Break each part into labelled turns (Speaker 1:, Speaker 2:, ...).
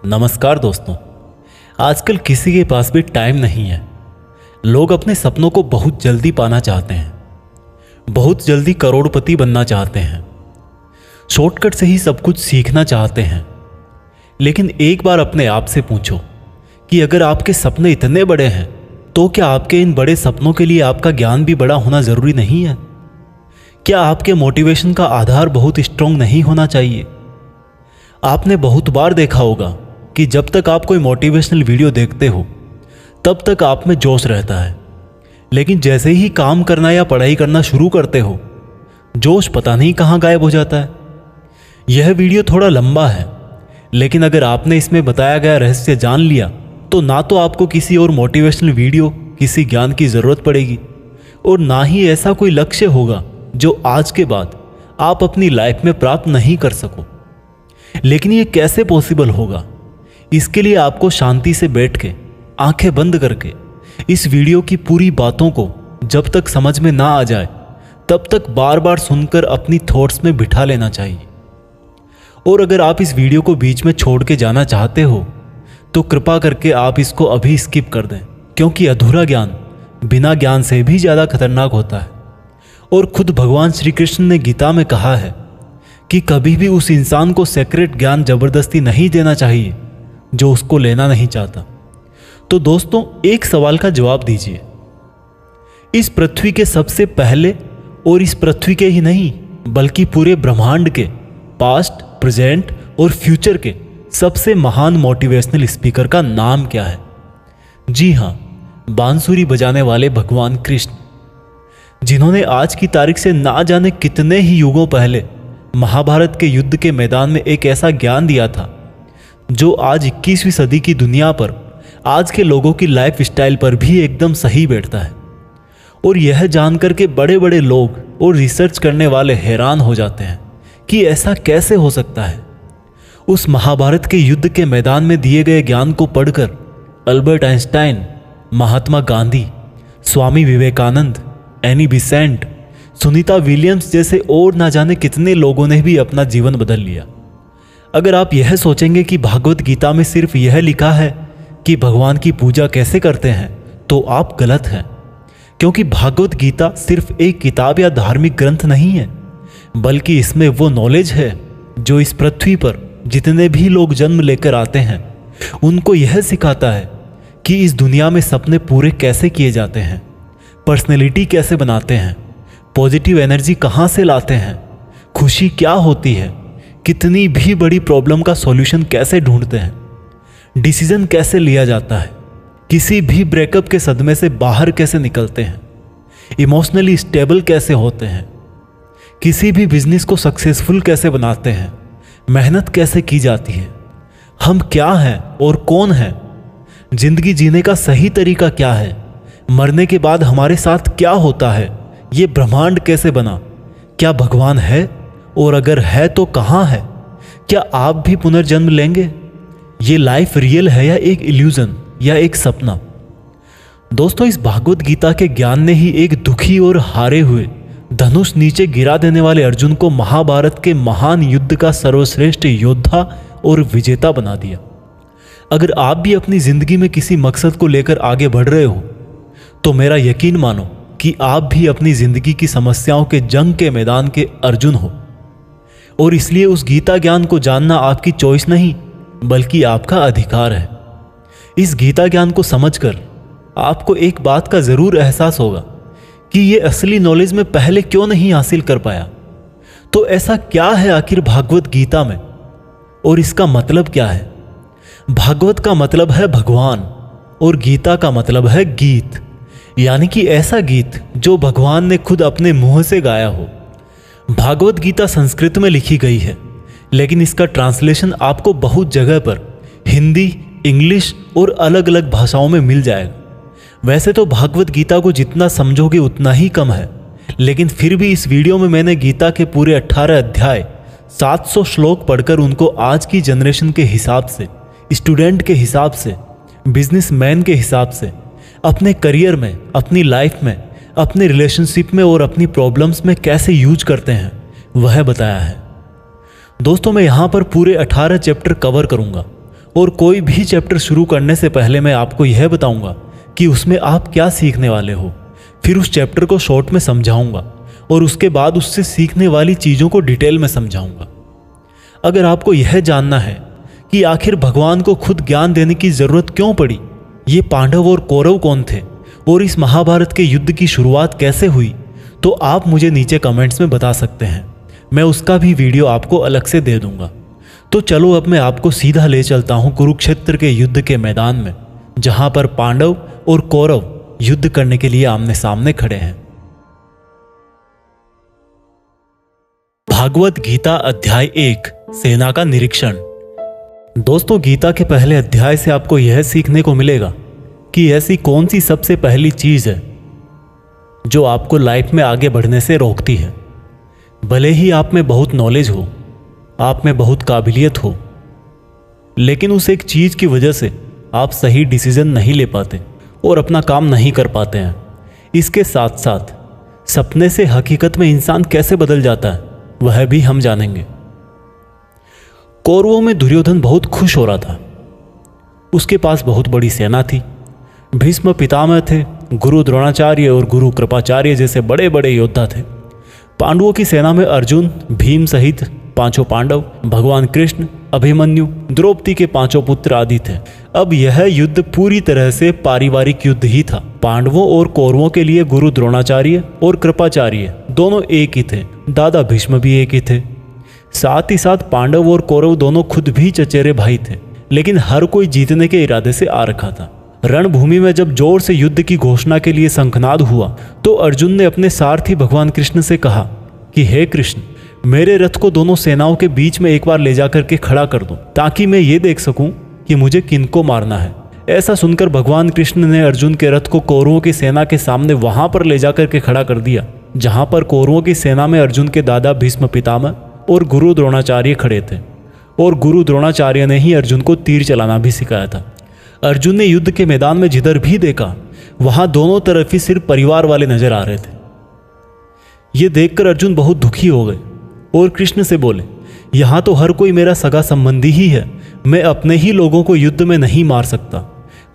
Speaker 1: नमस्कार दोस्तों। आजकल किसी के पास भी टाइम नहीं है। लोग अपने सपनों को बहुत जल्दी पाना चाहते हैं, बहुत जल्दी करोड़पति बनना चाहते हैं, शॉर्टकट से ही सब कुछ सीखना चाहते हैं। लेकिन एक बार अपने आप से पूछो कि अगर आपके सपने इतने बड़े हैं तो क्या आपके इन बड़े सपनों के लिए आपका ज्ञान भी बड़ा होना ज़रूरी नहीं है? क्या आपके मोटिवेशन का आधार बहुत स्ट्रांग नहीं होना चाहिए? आपने बहुत बार देखा होगा कि जब तक आप कोई मोटिवेशनल वीडियो देखते हो तब तक आप में जोश रहता है, लेकिन जैसे ही काम करना या पढ़ाई करना शुरू करते हो जोश पता नहीं कहाँ गायब हो जाता है। यह वीडियो थोड़ा लंबा है, लेकिन अगर आपने इसमें बताया गया रहस्य जान लिया तो ना तो आपको किसी और मोटिवेशनल वीडियो, किसी ज्ञान की ज़रूरत पड़ेगी और ना ही ऐसा कोई लक्ष्य होगा जो आज के बाद आप अपनी लाइफ में प्राप्त नहीं कर सको। लेकिन ये कैसे पॉसिबल होगा? इसके लिए आपको शांति से बैठ के, आंखें बंद करके इस वीडियो की पूरी बातों को जब तक समझ में ना आ जाए तब तक बार बार सुनकर अपनी थॉट्स में बिठा लेना चाहिए। और अगर आप इस वीडियो को बीच में छोड़ के जाना चाहते हो तो कृपा करके आप इसको अभी स्किप कर दें, क्योंकि अधूरा ज्ञान बिना ज्ञान से भी ज़्यादा खतरनाक होता है। और खुद भगवान श्री कृष्ण ने गीता में कहा है कि कभी भी उस इंसान को सेक्रेट ज्ञान जबरदस्ती नहीं देना चाहिए जो उसको लेना नहीं चाहता। तो दोस्तों, एक सवाल का जवाब दीजिए। इस पृथ्वी के सबसे पहले और इस पृथ्वी के ही नहीं बल्कि पूरे ब्रह्मांड के पास्ट, प्रेजेंट और फ्यूचर के सबसे महान मोटिवेशनल स्पीकर का नाम क्या है? जी हाँ, बांसुरी बजाने वाले भगवान कृष्ण, जिन्होंने आज की तारीख से ना जाने कितने ही युगों पहले महाभारत के युद्ध के मैदान में एक ऐसा ज्ञान दिया था जो आज 21वीं सदी की दुनिया पर, आज के लोगों की लाइफ स्टाइल पर भी एकदम सही बैठता है। और यह जानकर के बड़े बड़े लोग और रिसर्च करने वाले हैरान हो जाते हैं कि ऐसा कैसे हो सकता है। उस महाभारत के युद्ध के मैदान में दिए गए ज्ञान को पढ़कर Albert Einstein, Mahatma Gandhi, Swami Vivekananda, Annie Besant, Sunita Williams जैसे और ना जाने कितने लोगों ने भी अपना जीवन बदल लिया। अगर आप यह सोचेंगे कि भागवत गीता में सिर्फ यह लिखा है कि भगवान की पूजा कैसे करते हैं तो आप गलत हैं, क्योंकि भागवत गीता सिर्फ एक किताब या धार्मिक ग्रंथ नहीं है, बल्कि इसमें वो नॉलेज है जो इस पृथ्वी पर जितने भी लोग जन्म लेकर आते हैं उनको यह सिखाता है कि इस दुनिया में सपने पूरे कैसे किए जाते हैं, पर्सनैलिटी कैसे बनाते हैं, पॉजिटिव एनर्जी कहाँ से लाते हैं, खुशी क्या होती है, कितनी भी बड़ी प्रॉब्लम का सॉल्यूशन कैसे ढूंढते हैं, डिसीजन कैसे लिया जाता है, किसी भी ब्रेकअप के सदमे से बाहर कैसे निकलते हैं, इमोशनली स्टेबल कैसे होते हैं, किसी भी बिजनेस को सक्सेसफुल कैसे बनाते हैं, मेहनत कैसे की जाती है, हम क्या हैं और कौन हैं, जिंदगी जीने का सही तरीका क्या है, मरने के बाद हमारे साथ क्या होता है, ये ब्रह्मांड कैसे बना, क्या भगवान है और अगर है तो कहाँ है, क्या आप भी पुनर्जन्म लेंगे, ये लाइफ रियल है या एक इल्यूजन या एक सपना। दोस्तों, इस भागवत गीता के ज्ञान ने ही एक दुखी और हारे हुए, धनुष नीचे गिरा देने वाले अर्जुन को महाभारत के महान युद्ध का सर्वश्रेष्ठ योद्धा और विजेता बना दिया। अगर आप भी अपनी जिंदगी में किसी मकसद को लेकर आगे बढ़ रहे हो तो मेरा यकीन मानो कि आप भी अपनी जिंदगी की समस्याओं के जंग के मैदान के अर्जुन हो। और इसलिए उस गीता ज्ञान को जानना आपकी चॉइस नहीं बल्कि आपका अधिकार है। इस गीता ज्ञान को समझकर आपको एक बात का जरूर एहसास होगा कि ये असली नॉलेज में पहले क्यों नहीं हासिल कर पाया। तो ऐसा क्या है आखिर भागवत गीता में और इसका मतलब क्या है? भागवत का मतलब है भगवान और गीता का मतलब है गीत, यानी कि ऐसा गीत जो भगवान ने खुद अपने मुंह से गाया हो। भागवत गीता संस्कृत में लिखी गई है, लेकिन इसका ट्रांसलेशन आपको बहुत जगह पर हिंदी, इंग्लिश और अलग अलग भाषाओं में मिल जाएगा। वैसे तो भागवत गीता को जितना समझोगे उतना ही कम है, लेकिन फिर भी इस वीडियो में मैंने गीता के पूरे 18 अध्याय, 700 श्लोक पढ़कर उनको आज की जनरेशन के हिसाब से, स्टूडेंट के हिसाब से, बिजनेसमैन के हिसाब से, अपने करियर में, अपनी लाइफ में, अपने रिलेशनशिप में और अपनी प्रॉब्लम्स में कैसे यूज करते हैं वह बताया है। दोस्तों, मैं यहाँ पर पूरे 18 चैप्टर कवर करूँगा और कोई भी चैप्टर शुरू करने से पहले मैं आपको यह बताऊंगा कि उसमें आप क्या सीखने वाले हो। फिर उस चैप्टर को शॉर्ट में समझाऊंगा और उसके बाद उससे सीखने वाली चीज़ों को डिटेल में समझाऊंगा। अगर आपको यह जानना है कि आखिर भगवान को खुद ज्ञान देने की जरूरत क्यों पड़ी, ये पांडव और कौरव कौन थे और इस महाभारत के युद्ध की शुरुआत कैसे हुई, तो आप मुझे नीचे कमेंट्स में बता सकते हैं। मैं उसका भी वीडियो आपको अलग से दे दूंगा। तो चलो अब मैं आपको सीधा ले चलता हूं कुरुक्षेत्र के युद्ध के मैदान में, जहां पर पांडव और कौरव युद्ध करने के लिए आमने सामने खड़े हैं। भागवत गीता अध्याय 1 सेना का निरीक्षण। दोस्तों, गीता के पहले अध्याय से आपको यह सीखने को मिलेगा कि ऐसी कौन सी सबसे पहली चीज है जो आपको लाइफ में आगे बढ़ने से रोकती है। भले ही आप में बहुत नॉलेज हो, आप में बहुत काबिलियत हो, लेकिन उस एक चीज की वजह से आप सही डिसीजन नहीं ले पाते और अपना काम नहीं कर पाते हैं। इसके साथ साथ सपने से हकीकत में इंसान कैसे बदल जाता है वह भी हम जानेंगे। कौरवों में दुर्योधन बहुत खुश हो रहा था। उसके पास बहुत बड़ी सेना थी। भीष्म पितामह थे, गुरु द्रोणाचार्य और गुरु कृपाचार्य जैसे बड़े बड़े योद्धा थे। पांडवों की सेना में अर्जुन, भीम सहित 5 पांडव, भगवान कृष्ण, अभिमन्यु, द्रौपदी के 5 पुत्र आदि थे। अब यह युद्ध पूरी तरह से पारिवारिक युद्ध ही था। पांडवों और कौरवों के लिए गुरु द्रोणाचार्य और कृपाचार्य दोनों एक ही थे। दादा भीष्म भी एक ही थे। साथ ही साथ पांडव और कौरव दोनों खुद भी चचेरे भाई थे, लेकिन हर कोई जीतने के इरादे से आ रखा था। रणभूमि में जब जोर से युद्ध की घोषणा के लिए शंखनाद हुआ तो अर्जुन ने अपने सारथी भगवान कृष्ण से कहा कि हे कृष्ण, मेरे रथ को दोनों सेनाओं के बीच में एक बार ले जाकर के खड़ा कर दो, ताकि मैं ये देख सकूं कि मुझे किनको मारना है। ऐसा सुनकर भगवान कृष्ण ने अर्जुन के रथ को कौरवों की सेना के सामने वहां पर ले जाकर के खड़ा कर दिया, जहां पर कौरवों की सेना में अर्जुन के दादा भीष्म पितामह और गुरु द्रोणाचार्य खड़े थे। और गुरु द्रोणाचार्य ने ही अर्जुन को तीर चलाना भी सिखाया था। अर्जुन ने युद्ध के मैदान में जिधर भी देखा वहां दोनों तरफ ही सिर्फ परिवार वाले नजर आ रहे थे। ये देखकर अर्जुन बहुत दुखी हो गए और कृष्ण से बोले, यहां तो हर कोई मेरा सगा संबंधी ही है, मैं अपने ही लोगों को युद्ध में नहीं मार सकता।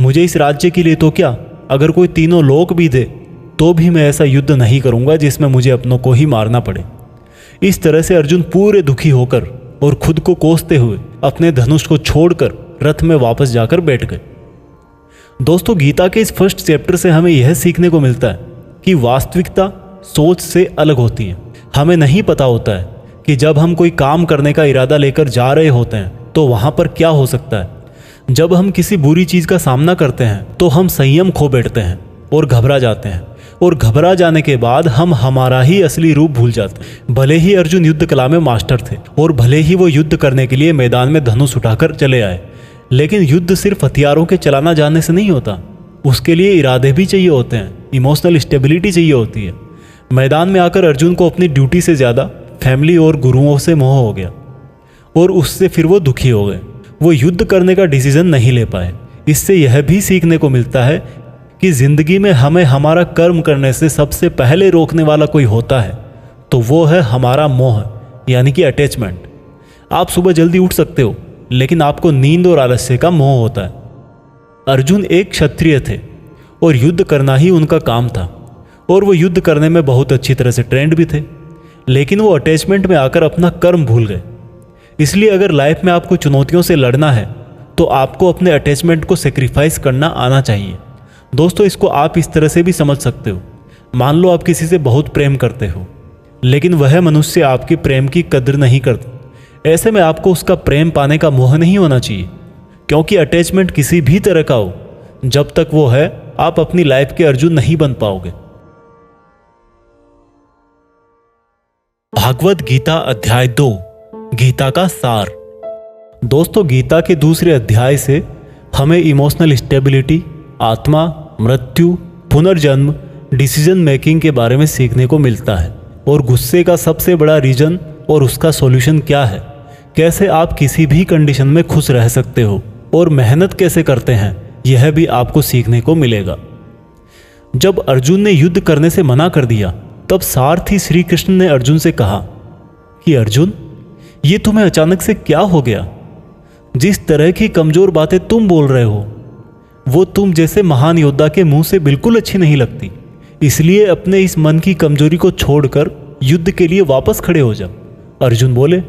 Speaker 1: मुझे इस राज्य के लिए तो क्या, अगर कोई तीनों लोक भी दे तो भी मैं ऐसा युद्ध नहीं करूंगा जिसमें मुझे अपनों को ही मारना पड़े। इस तरह से अर्जुन पूरे दुखी होकर और खुद को कोसते हुए अपने धनुष को छोड़कर रथ में वापस जाकर बैठ गए। दोस्तों, गीता के इस फर्स्ट चैप्टर से हमें यह सीखने को मिलता है कि वास्तविकता सोच से अलग होती है। हमें नहीं पता होता है कि जब हम कोई काम करने का इरादा लेकर जा रहे होते हैं तो वहां पर क्या हो सकता है। जब हम किसी बुरी चीज का सामना करते हैं तो हम संयम खो बैठते हैं और घबरा जाते हैं, और घबरा जाने के बाद हम हमारा ही असली रूप भूल जाते हैं। भले ही अर्जुन युद्ध कला में मास्टर थे और भले ही वो युद्ध करने के लिए मैदान में धनुष उठाकर चले आए, लेकिन युद्ध सिर्फ हथियारों के चलाना जानने से नहीं होता। उसके लिए इरादे भी चाहिए होते हैं, इमोशनल स्टेबिलिटी चाहिए होती है। मैदान में आकर अर्जुन को अपनी ड्यूटी से ज़्यादा फैमिली और गुरुओं से मोह हो गया और उससे फिर वो दुखी हो गए। वो युद्ध करने का डिसीजन नहीं ले पाए। इससे यह भी सीखने को मिलता है कि जिंदगी में हमें हमारा कर्म करने से सबसे पहले रोकने वाला कोई होता है तो वो है हमारा मोह, यानी कि अटैचमेंट। आप सुबह जल्दी उठ सकते हो, लेकिन आपको नींद और आलस्य का मोह होता है। अर्जुन एक क्षत्रिय थे और युद्ध करना ही उनका काम था, और वो युद्ध करने में बहुत अच्छी तरह से ट्रेंड भी थे, लेकिन वो अटैचमेंट में आकर अपना कर्म भूल गए। इसलिए अगर लाइफ में आपको चुनौतियों से लड़ना है तो आपको अपने अटैचमेंट को सेक्रीफाइस करना आना चाहिए। दोस्तों, इसको आप इस तरह से भी समझ सकते हो। मान लो आप किसी से बहुत प्रेम करते हो, लेकिन वह मनुष्य आपकी प्रेम की कदर नहीं करता। ऐसे में आपको उसका प्रेम पाने का मोह नहीं होना चाहिए, क्योंकि अटैचमेंट किसी भी तरह का हो, जब तक वो है आप अपनी लाइफ के अर्जुन नहीं बन पाओगे। भागवत गीता अध्याय 2 गीता का सार। दोस्तों, गीता के दूसरे अध्याय से हमें इमोशनल स्टेबिलिटी, आत्मा, मृत्यु, पुनर्जन्म, डिसीजन मेकिंग के बारे में सीखने को मिलता है, और गुस्से का सबसे बड़ा रीजन और उसका सॉल्यूशन क्या है, कैसे आप किसी भी कंडीशन में खुश रह सकते हो, और मेहनत कैसे करते हैं, यह भी आपको सीखने को मिलेगा। जब अर्जुन ने युद्ध करने से मना कर दिया तब सारथी श्री कृष्ण ने अर्जुन से कहा कि अर्जुन, ये तुम्हें अचानक से क्या हो गया? जिस तरह की कमजोर बातें तुम बोल रहे हो वो तुम जैसे महान योद्धा के मुंह से बिल्कुल अच्छी नहीं लगती। इसलिए अपने इस मन की कमजोरी को छोड़कर युद्ध के लिए वापस खड़े हो जाओ। अर्जुन बोले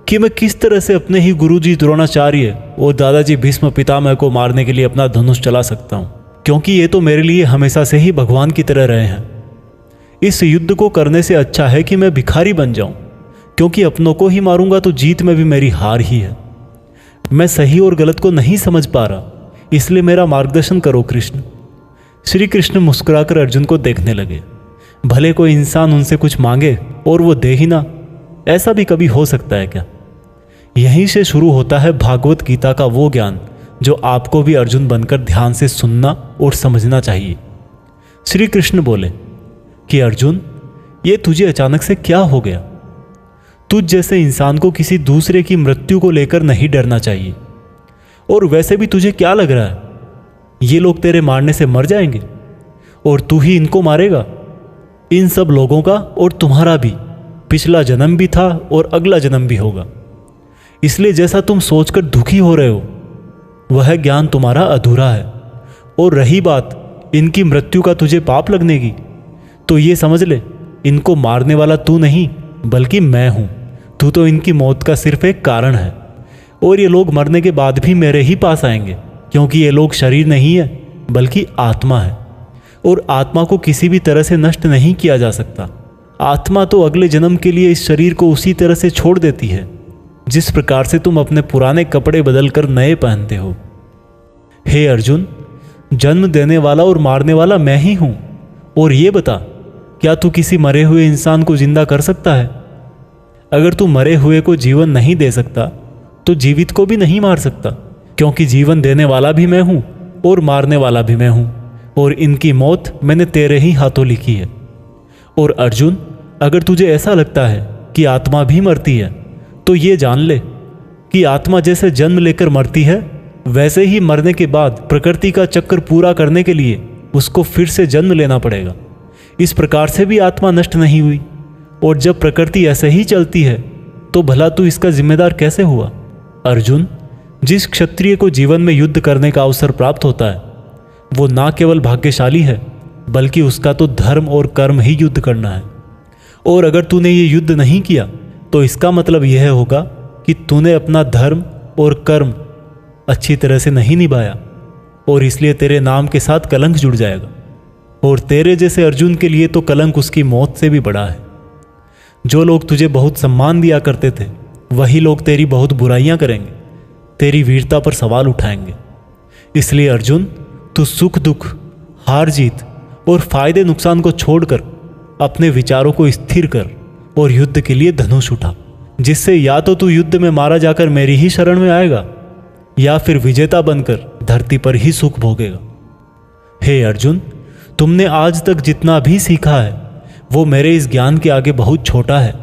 Speaker 1: कि मैं किस तरह से अपने ही गुरुजी द्रोणाचार्य और दादाजी भीष्म पितामह को मारने के लिए अपना धनुष चला सकता हूँ, क्योंकि ये तो मेरे लिए हमेशा से ही भगवान की तरह रहे हैं। इस युद्ध को करने से अच्छा है कि मैं भिखारी बन जाऊं, क्योंकि अपनों को ही मारूंगा तो जीत में भी मेरी हार ही है। मैं सही और गलत को नहीं समझ पा रहा, इसलिए मेरा मार्गदर्शन करो कृष्ण। श्री कृष्ण मुस्कुराकर अर्जुन को देखने लगे। भले कोई इंसान उनसे कुछ मांगे और वो दे ही ना, ऐसा भी कभी हो सकता है क्या? यहीं से शुरू होता है भागवत गीता का वो ज्ञान जो आपको भी अर्जुन बनकर ध्यान से सुनना और समझना चाहिए। श्री कृष्ण बोले कि अर्जुन, ये तुझे अचानक से क्या हो गया? तुझ जैसे इंसान को किसी दूसरे की मृत्यु को लेकर नहीं डरना चाहिए। और वैसे भी तुझे क्या लग रहा है, ये लोग तेरे मारने से मर जाएंगे और तू ही इनको मारेगा? इन सब लोगों का और तुम्हारा भी पिछला जन्म भी था और अगला जन्म भी होगा। इसलिए जैसा तुम सोचकर दुखी हो रहे हो वह ज्ञान तुम्हारा अधूरा है। और रही बात इनकी मृत्यु का तुझे पाप लगने की, तो ये समझ ले, इनको मारने वाला तू नहीं बल्कि मैं हूं। तू तो इनकी मौत का सिर्फ एक कारण है, और ये लोग मरने के बाद भी मेरे ही पास आएंगे, क्योंकि ये लोग शरीर नहीं है बल्कि आत्मा है, और आत्मा को किसी भी तरह से नष्ट नहीं किया जा सकता। आत्मा तो अगले जन्म के लिए इस शरीर को उसी तरह से छोड़ देती है जिस प्रकार से तुम अपने पुराने कपड़े बदलकर नए पहनते हो। हे अर्जुन, जन्म देने वाला और मारने वाला मैं ही हूं। और ये बता, क्या तू किसी मरे हुए इंसान को जिंदा कर सकता है? अगर तू मरे हुए को जीवन नहीं दे सकता तो जीवित को भी नहीं मार सकता, क्योंकि जीवन देने वाला भी मैं हूं और मारने वाला भी मैं हूं, और इनकी मौत मैंने तेरे ही हाथों लिखी है। और अर्जुन, अगर तुझे ऐसा लगता है कि आत्मा भी मरती है तो ये जान ले कि आत्मा जैसे जन्म लेकर मरती है वैसे ही मरने के बाद प्रकृति का चक्कर पूरा करने के लिए उसको फिर से जन्म लेना पड़ेगा। इस प्रकार से भी आत्मा नष्ट नहीं हुई, और जब प्रकृति ऐसे ही चलती है तो भला तू इसका जिम्मेदार कैसे हुआ? अर्जुन, जिस क्षत्रिय को जीवन में युद्ध करने का अवसर प्राप्त होता है वो ना केवल भाग्यशाली है बल्कि उसका तो धर्म और कर्म ही युद्ध करना है। और अगर तूने ये युद्ध नहीं किया तो इसका मतलब यह होगा कि तूने अपना धर्म और कर्म अच्छी तरह से नहीं निभाया, और इसलिए तेरे नाम के साथ कलंक जुड़ जाएगा। और तेरे जैसे अर्जुन के लिए तो कलंक उसकी मौत से भी बड़ा है। जो लोग तुझे बहुत सम्मान दिया करते थे वही लोग तेरी बहुत बुराइयां करेंगे, तेरी वीरता पर सवाल उठाएंगे। इसलिए अर्जुन, तू सुख दुख, हार जीत और फायदे नुकसान को छोड़कर अपने विचारों को स्थिर कर और युद्ध के लिए धनुष उठा, जिससे या तो तू युद्ध में मारा जाकर मेरी ही शरण में आएगा या फिर विजेता बनकर धरती पर ही सुख भोगेगा। हे अर्जुन, तुमने आज तक जितना भी सीखा है वो मेरे इस ज्ञान के आगे बहुत छोटा है।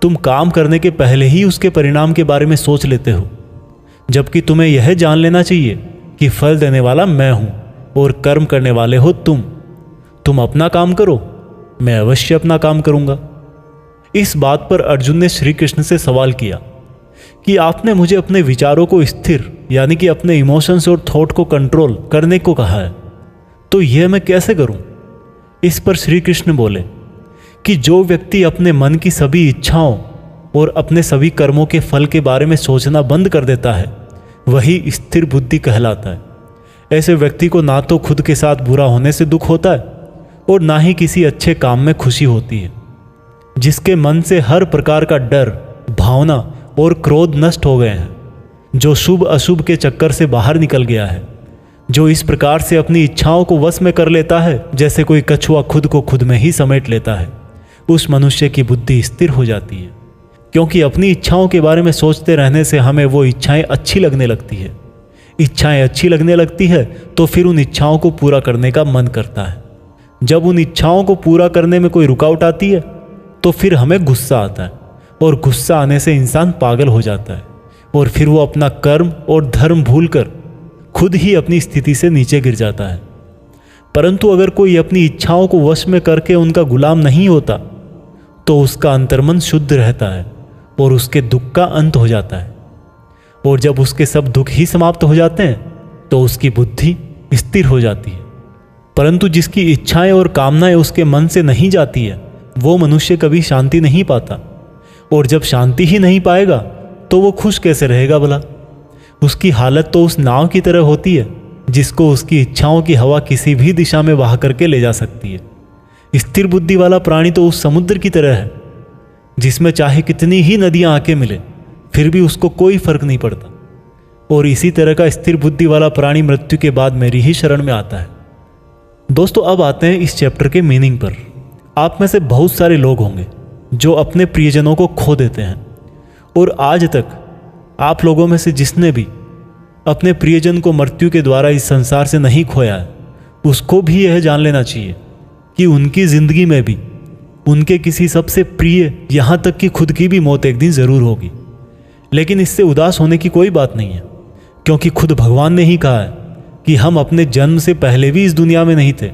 Speaker 1: तुम काम करने के पहले ही उसके परिणाम के बारे में सोच लेते हो, जबकि तुम्हें यह जान लेना चाहिए कि फल देने वाला मैं हूं और कर्म करने वाले हो तुम। तुम अपना काम करो, मैं अवश्य अपना काम करूंगा। इस बात पर अर्जुन ने श्री कृष्ण से सवाल किया कि आपने मुझे अपने विचारों को स्थिर यानी कि अपने इमोशंस और थॉट को कंट्रोल करने को कहा है, तो यह मैं कैसे करूं? इस पर श्री कृष्ण बोले कि जो व्यक्ति अपने मन की सभी इच्छाओं और अपने सभी कर्मों के फल के बारे में सोचना बंद कर देता है वही स्थिर बुद्धि कहलाता है। ऐसे व्यक्ति को ना तो खुद के साथ बुरा होने से दुख होता है और ना ही किसी अच्छे काम में खुशी होती है। जिसके मन से हर प्रकार का डर, भावना और क्रोध नष्ट हो गए हैं, जो शुभ अशुभ के चक्कर से बाहर निकल गया है, जो इस प्रकार से अपनी इच्छाओं को वश में कर लेता है जैसे कोई कछुआ खुद को खुद में ही समेट लेता है, उस मनुष्य की बुद्धि स्थिर हो जाती है। क्योंकि अपनी इच्छाओं के बारे में सोचते रहने से हमें वो इच्छाएं अच्छी लगने लगती है। इच्छाएं अच्छी लगने लगती है तो फिर उन इच्छाओं को पूरा करने का मन करता है। जब उन इच्छाओं को पूरा करने में कोई रुकावट आती है तो फिर हमें गुस्सा आता है, और गुस्सा आने से इंसान पागल हो जाता है, और फिर वो अपना कर्म और धर्म भूलकर खुद ही अपनी स्थिति से नीचे गिर जाता है। परंतु अगर कोई अपनी इच्छाओं को वश में करके उनका गुलाम नहीं होता तो उसका अंतर्मन शुद्ध रहता है और उसके दुख का अंत हो जाता है। और जब उसके सब दुख ही समाप्त हो जाते हैं तो उसकी बुद्धि स्थिर हो जाती है। परंतु जिसकी इच्छाएं और कामनाएं उसके मन से नहीं जाती है वो मनुष्य कभी शांति नहीं पाता, और जब शांति ही नहीं पाएगा तो वो खुश कैसे रहेगा भला। उसकी हालत तो उस नाव की तरह होती है जिसको उसकी इच्छाओं की हवा किसी भी दिशा में बहा करके ले जा सकती है। स्थिर बुद्धि वाला प्राणी तो उस समुद्र की तरह है जिसमें चाहे कितनी ही नदियां आके मिले फिर भी उसको कोई फर्क नहीं पड़ता। और इसी तरह का स्थिर बुद्धि वाला प्राणी मृत्यु के बाद मेरी ही शरण में आता है। दोस्तों, अब आते हैं इस चैप्टर के मीनिंग पर। आप में से बहुत सारे लोग होंगे जो अपने प्रियजनों को खो देते हैं, और आज तक आप लोगों में से जिसने भी अपने प्रियजन को मृत्यु के द्वारा इस संसार से नहीं खोया है उसको भी यह जान लेना चाहिए कि उनकी जिंदगी में भी उनके किसी सबसे प्रिय, यहाँ तक कि खुद की भी मौत एक दिन जरूर होगी। लेकिन इससे उदास होने की कोई बात नहीं है, क्योंकि खुद भगवान ने ही कहा है कि हम अपने जन्म से पहले भी इस दुनिया में नहीं थे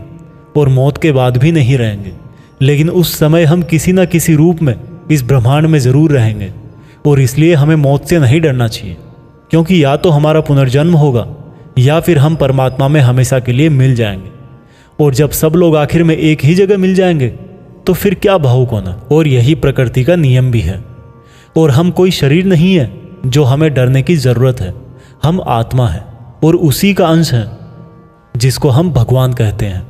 Speaker 1: और मौत के बाद भी नहीं रहेंगे, लेकिन उस समय हम किसी न किसी रूप में इस ब्रह्मांड में ज़रूर रहेंगे। और इसलिए हमें मौत से नहीं डरना चाहिए, क्योंकि या तो हमारा पुनर्जन्म होगा या फिर हम परमात्मा में हमेशा के लिए मिल जाएंगे। और जब सब लोग आखिर में एक ही जगह मिल जाएंगे तो फिर क्या भावुक होना। और यही प्रकृति का नियम भी है। और हम कोई शरीर नहीं है जो हमें डरने की ज़रूरत है। हम आत्मा है और उसी का अंश है जिसको हम भगवान कहते हैं।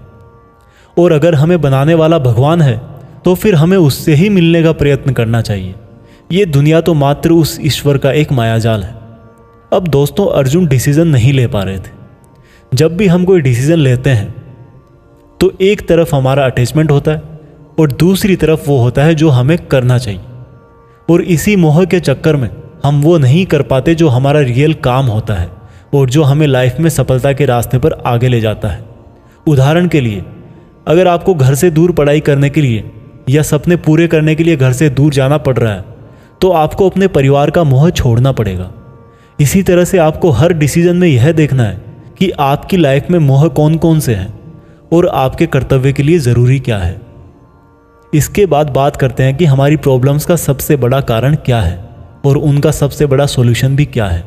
Speaker 1: और अगर हमें बनाने वाला भगवान है तो फिर हमें उससे ही मिलने का प्रयत्न करना चाहिए। ये दुनिया तो मात्र उस ईश्वर का एक मायाजाल है। अब दोस्तों, अर्जुन डिसीजन नहीं ले पा रहे थे। जब भी हम कोई डिसीजन लेते हैं तो एक तरफ हमारा अटैचमेंट होता है और दूसरी तरफ वो होता है जो हमें करना चाहिए। और इसी मोह के चक्कर में हम वो नहीं कर पाते जो हमारा रियल काम होता है और जो हमें लाइफ में सफलता के रास्ते पर आगे ले जाता है। उदाहरण के लिए, अगर आपको घर से दूर पढ़ाई करने के लिए या सपने पूरे करने के लिए घर से दूर जाना पड़ रहा है तो आपको अपने परिवार का मोह छोड़ना पड़ेगा। इसी तरह से आपको हर डिसीजन में यह देखना है कि आपकी लाइफ में मोह कौन कौन से हैं और आपके कर्तव्य के लिए ज़रूरी क्या है। इसके बाद बात करते हैं कि हमारी प्रॉब्लम्स का सबसे बड़ा कारण क्या है और उनका सबसे बड़ा सॉल्यूशन भी क्या है।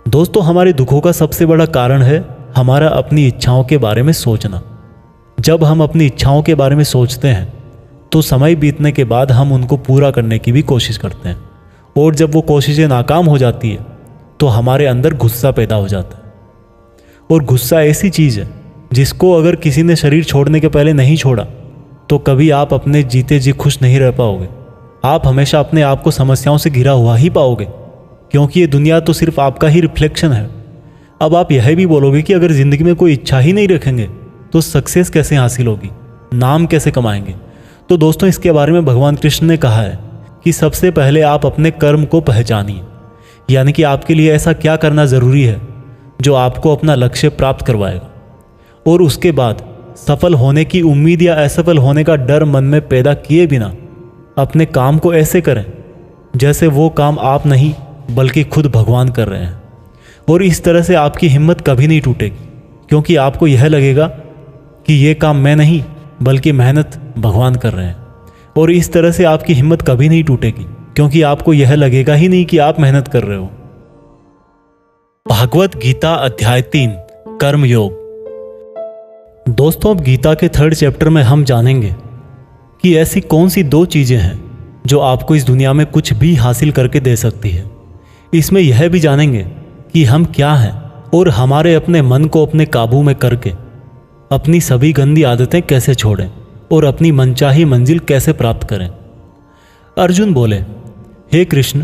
Speaker 1: दोस्तों, हमारे दुखों का सबसे बड़ा कारण है हमारा अपनी इच्छाओं के बारे में सोचना। जब हम अपनी इच्छाओं के बारे में सोचते हैं तो समय बीतने के बाद हम उनको पूरा करने की भी कोशिश करते हैं, और जब वो कोशिशें नाकाम हो जाती है तो हमारे अंदर गुस्सा पैदा हो जाता है। और गुस्सा ऐसी चीज़ है जिसको अगर किसी ने शरीर छोड़ने के पहले नहीं छोड़ा तो कभी आप अपने जीते जी खुश नहीं रह पाओगे। आप हमेशा अपने आप को समस्याओं से घिरा हुआ ही पाओगे, क्योंकि ये दुनिया तो सिर्फ आपका ही रिफ्लेक्शन है। अब आप यह भी बोलोगे कि अगर ज़िंदगी में कोई इच्छा ही नहीं रखेंगे तो सक्सेस कैसे हासिल होगी, नाम कैसे कमाएंगे। तो दोस्तों, इसके बारे में भगवान कृष्ण ने कहा है कि सबसे पहले आप अपने कर्म को पहचानिए, यानी कि आपके लिए ऐसा क्या करना ज़रूरी है जो आपको अपना लक्ष्य प्राप्त करवाएगा। और उसके बाद सफल होने की उम्मीद या असफल होने का डर मन में पैदा किए बिना अपने काम को ऐसे करें जैसे वो काम आप नहीं बल्कि खुद भगवान कर रहे हैं। और इस तरह से आपकी हिम्मत कभी नहीं टूटेगी, क्योंकि आपको यह लगेगा कि ये काम मैं नहीं बल्कि मेहनत भगवान कर रहे हैं। और इस तरह से आपकी हिम्मत कभी नहीं टूटेगी, क्योंकि आपको यह लगेगा ही नहीं कि आप मेहनत कर रहे हो। भागवत गीता अध्याय 3 कर्म योग। दोस्तों, अब गीता के 3rd चैप्टर में हम जानेंगे कि ऐसी कौन सी 2 चीज़ें हैं जो आपको इस दुनिया में कुछ भी हासिल करके दे सकती है। इसमें यह भी जानेंगे कि हम क्या हैं और हमारे अपने मन को अपने काबू में करके अपनी सभी गंदी आदतें कैसे छोड़ें और अपनी मनचाही मंजिल कैसे प्राप्त करें। अर्जुन बोले, हे कृष्ण,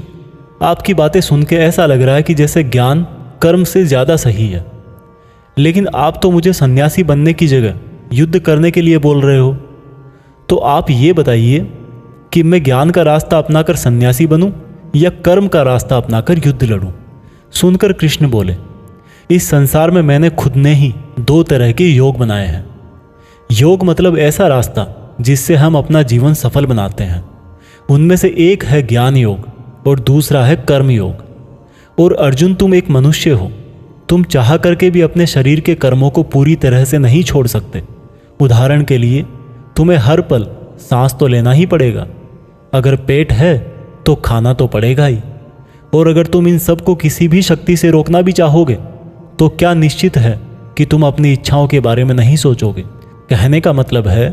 Speaker 1: आपकी बातें सुन के ऐसा लग रहा है कि जैसे ज्ञान कर्म से ज़्यादा सही है, लेकिन आप तो मुझे सन्यासी बनने की जगह युद्ध करने के लिए बोल रहे हो। तो आप ये बताइए कि मैं ज्ञान का रास्ता अपनाकर सन्यासी बनूं या कर्म का रास्ता अपनाकर युद्ध लड़ूं। सुनकर कृष्ण बोले, इस संसार में मैंने खुद ने ही 2 तरह के योग बनाए हैं। योग मतलब ऐसा रास्ता जिससे हम अपना जीवन सफल बनाते हैं। उनमें से एक है ज्ञान योग और दूसरा है कर्म योग। और अर्जुन, तुम एक मनुष्य हो, तुम चाह करके भी अपने शरीर के कर्मों को पूरी तरह से नहीं छोड़ सकते। उदाहरण के लिए, तुम्हें हर पल सांस तो लेना ही पड़ेगा। अगर पेट है तो खाना तो पड़ेगा ही। और अगर तुम इन सब को किसी भी शक्ति से रोकना भी चाहोगे तो क्या निश्चित है कि तुम अपनी इच्छाओं के बारे में नहीं सोचोगे। कहने का मतलब है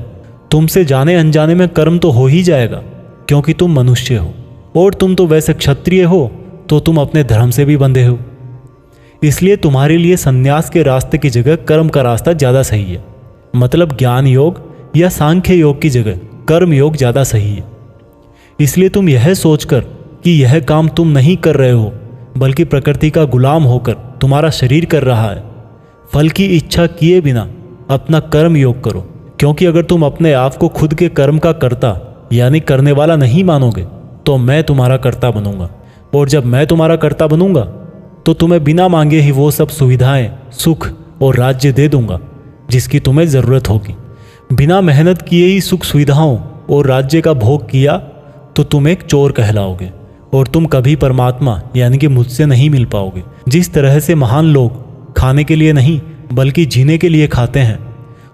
Speaker 1: तुमसे जाने अनजाने में कर्म तो हो ही जाएगा, क्योंकि तुम मनुष्य हो और तुम तो वैसे क्षत्रिय हो तो तुम अपने धर्म से भी बंधे हो। इसलिए तुम्हारे लिए संन्यास के रास्ते की जगह कर्म का रास्ता ज़्यादा सही है। मतलब ज्ञान योग या सांख्य योग की जगह कर्म योग ज़्यादा सही है। इसलिए तुम यह सोचकर कि यह काम तुम नहीं कर रहे हो बल्कि प्रकृति का गुलाम होकर तुम्हारा शरीर कर रहा है, फल की इच्छा किए बिना अपना कर्म योग करो। क्योंकि अगर तुम अपने आप को खुद के कर्म का कर्ता यानी करने वाला नहीं मानोगे तो मैं तुम्हारा कर्ता बनूंगा, और जब मैं तुम्हारा कर्ता बनूंगा तो तुम्हें बिना मांगे ही वो सब सुविधाएं, सुख और राज्य दे दूंगा जिसकी तुम्हें ज़रूरत होगी। बिना मेहनत किए ही सुख सुविधाओं और राज्य का भोग किया तो तुम एक चोर कहलाओगे और तुम कभी परमात्मा यानी कि मुझसे नहीं मिल पाओगे। जिस तरह से महान लोग खाने के लिए नहीं बल्कि जीने के लिए खाते हैं,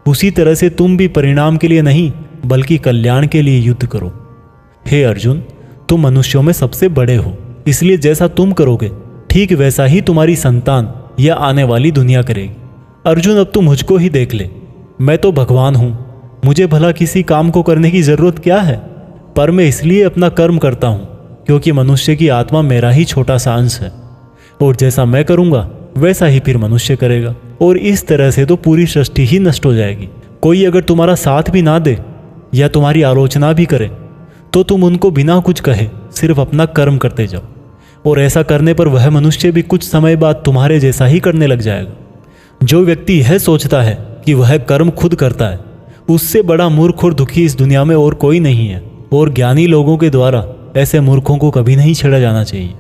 Speaker 1: उसी तरह से तुम भी परिणाम के लिए नहीं बल्कि कल्याण के लिए युद्ध करो। हे अर्जुन, तुम मनुष्यों में सबसे बड़े हो, इसलिए जैसा तुम करोगे ठीक वैसा ही तुम्हारी संतान या आने वाली दुनिया करेगी। अर्जुन, अब तू मुझको ही देख ले, मैं तो भगवान हूँ, मुझे भला किसी काम को करने की ज़रूरत क्या है? पर मैं इसलिए अपना कर्म करता हूँ क्योंकि मनुष्य की आत्मा मेरा ही छोटा सा अंश है, और जैसा मैं करूँगा वैसा ही फिर मनुष्य करेगा, और इस तरह से तो पूरी सृष्टि ही नष्ट हो जाएगी। कोई अगर तुम्हारा साथ भी ना दे या तुम्हारी आलोचना भी करे तो तुम उनको बिना कुछ कहे सिर्फ अपना कर्म करते जाओ, और ऐसा करने पर वह मनुष्य भी कुछ समय बाद तुम्हारे जैसा ही करने लग जाएगा। जो व्यक्ति यह सोचता है कि वह कर्म खुद करता है, उससे बड़ा मूर्ख और दुखी इस दुनिया में और कोई नहीं है, और ज्ञानी लोगों के द्वारा ऐसे मूर्खों को कभी नहीं छेड़ा जाना चाहिए।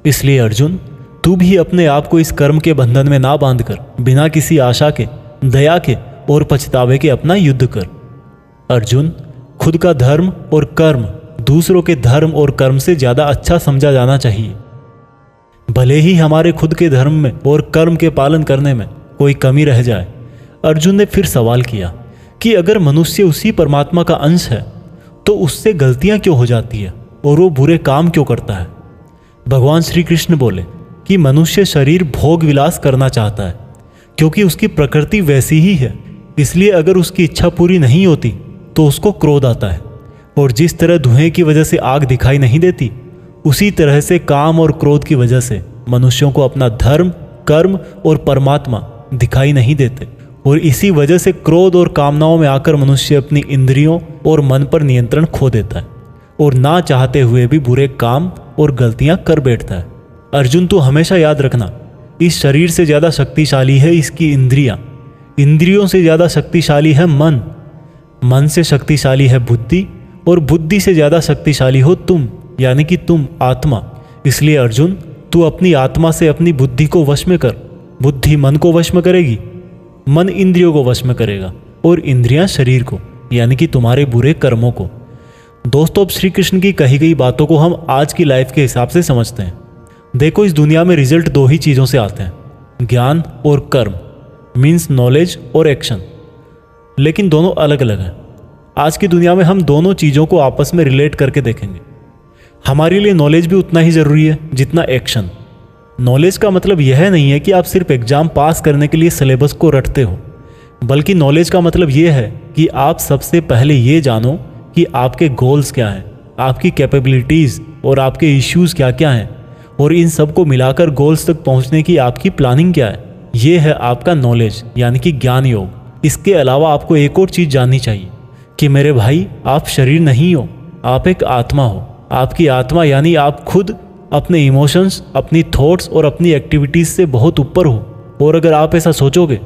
Speaker 1: इसलिए अर्जुन, तू भी अपने आप को इस कर्म के बंधन में ना बांधकर बिना किसी आशा के, दया के और पछतावे के अपना युद्ध कर। अर्जुन, खुद का धर्म और कर्म दूसरों के धर्म और कर्म से ज़्यादा अच्छा समझा जाना चाहिए। भले ही हमारे खुद के धर्म में और कर्म के पालन करने में कोई कमी रह जाए। अर्जुन ने फिर सवाल किया कि अगर मनुष्य उसी परमात्मा का अंश है तो उससे गलतियां क्यों हो जाती है और वो बुरे काम क्यों करता है? भगवान श्री कृष्ण बोले कि मनुष्य शरीर भोग विलास करना चाहता है क्योंकि उसकी प्रकृति वैसी ही है। इसलिए अगर उसकी इच्छा पूरी नहीं होती तो उसको क्रोध आता है, और जिस तरह धुएं की वजह से आग दिखाई नहीं देती, उसी तरह से काम और क्रोध की वजह से मनुष्यों को अपना धर्म, कर्म और परमात्मा दिखाई नहीं देते, और इसी वजह से क्रोध और कामनाओं में आकर मनुष्य अपनी इंद्रियों और मन पर नियंत्रण खो देता है और ना चाहते हुए भी बुरे काम और गलतियां कर बैठता है। अर्जुन, तू हमेशा याद रखना, इस शरीर से ज़्यादा शक्तिशाली है इसकी इंद्रियां, इंद्रियों से ज़्यादा शक्तिशाली है मन, मन से शक्तिशाली है बुद्धि, और बुद्धि से ज़्यादा शक्तिशाली हो तुम यानी कि तुम आत्मा। इसलिए अर्जुन, तू अपनी आत्मा से अपनी बुद्धि को वश में कर। बुद्धि मन को वश में करेगी, मन इंद्रियों को वश में करेगा, और इंद्रियां शरीर को यानी कि तुम्हारे बुरे कर्मों को। दोस्तों, अब श्री कृष्ण की कही गई बातों को हम आज की लाइफ के हिसाब से समझते हैं। देखो, इस दुनिया में रिजल्ट दो ही चीज़ों से आते हैं, ज्ञान और कर्म, मीन्स नॉलेज और एक्शन, लेकिन दोनों अलग अलग हैं। आज की दुनिया में हम दोनों चीज़ों को आपस में रिलेट करके देखेंगे। हमारे लिए नॉलेज भी उतना ही ज़रूरी है जितना एक्शन। नॉलेज का मतलब यह नहीं है कि आप सिर्फ एग्ज़ाम पास करने के लिए सिलेबस को रटते हो, बल्कि नॉलेज का मतलब यह है कि आप सबसे पहले ये जानो कि आपके गोल्स क्या हैं, आपकी कैपेबिलिटीज़ और आपके इश्यूज़ क्या क्या हैं, और इन सब को मिलाकर गोल्स तक पहुंचने की आपकी प्लानिंग क्या है। ये है आपका नॉलेज यानी कि ज्ञान योग। इसके अलावा आपको एक और चीज़ जाननी चाहिए कि मेरे भाई, आप शरीर नहीं हो, आप एक आत्मा हो। आपकी आत्मा यानी आप खुद अपने इमोशंस, अपनी थॉट्स और अपनी एक्टिविटीज़ से बहुत ऊपर हो। और अगर आप ऐसा सोचोगे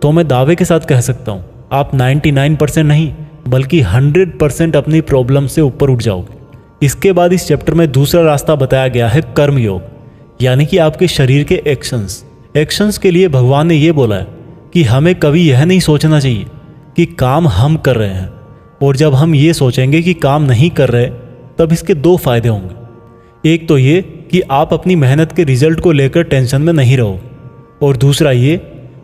Speaker 1: तो मैं दावे के साथ कह सकता हूँ, आप 99% नहीं बल्कि 100% अपनी प्रॉब्लम से ऊपर उठ जाओगे। इसके बाद इस चैप्टर में दूसरा रास्ता बताया गया है कर्म योग, यानी कि आपके शरीर के एक्शंस के लिए भगवान ने ये बोला है कि हमें कभी यह नहीं सोचना चाहिए कि काम हम कर रहे हैं, और जब हम ये सोचेंगे कि काम नहीं कर रहे तब इसके दो फायदे होंगे। एक तो ये कि आप अपनी मेहनत के रिजल्ट को लेकर टेंशन में नहीं रहोगे, और दूसरा ये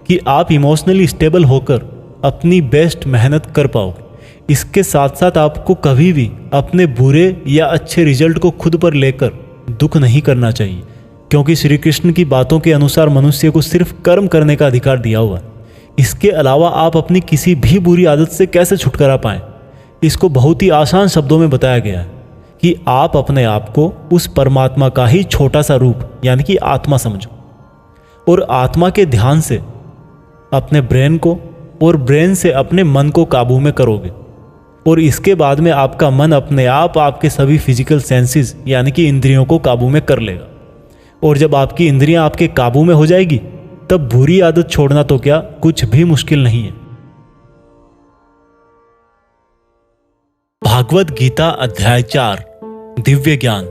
Speaker 1: कि आप इमोशनली स्टेबल होकर अपनी बेस्ट मेहनत कर पाओगे। इसके साथ साथ आपको कभी भी अपने बुरे या अच्छे रिजल्ट को खुद पर लेकर दुख नहीं करना चाहिए, क्योंकि श्री कृष्ण की बातों के अनुसार मनुष्य को सिर्फ कर्म करने का अधिकार दिया हुआ है। इसके अलावा आप अपनी किसी भी बुरी आदत से कैसे छुटकारा पाएं, इसको बहुत ही आसान शब्दों में बताया गया है कि आप अपने आप को उस परमात्मा का ही छोटा सा रूप यानी कि आत्मा समझो, और आत्मा के ध्यान से अपने ब्रेन को और ब्रेन से अपने मन को काबू में करोगे, और इसके बाद में आपका मन अपने आप आपके सभी फिजिकल सेंसेस यानी कि इंद्रियों को काबू में कर लेगा। और जब आपकी इंद्रियां आपके काबू में हो जाएगी तब बुरी आदत छोड़ना तो क्या कुछ भी मुश्किल नहीं है। भागवत गीता अध्याय 4 दिव्य ज्ञान।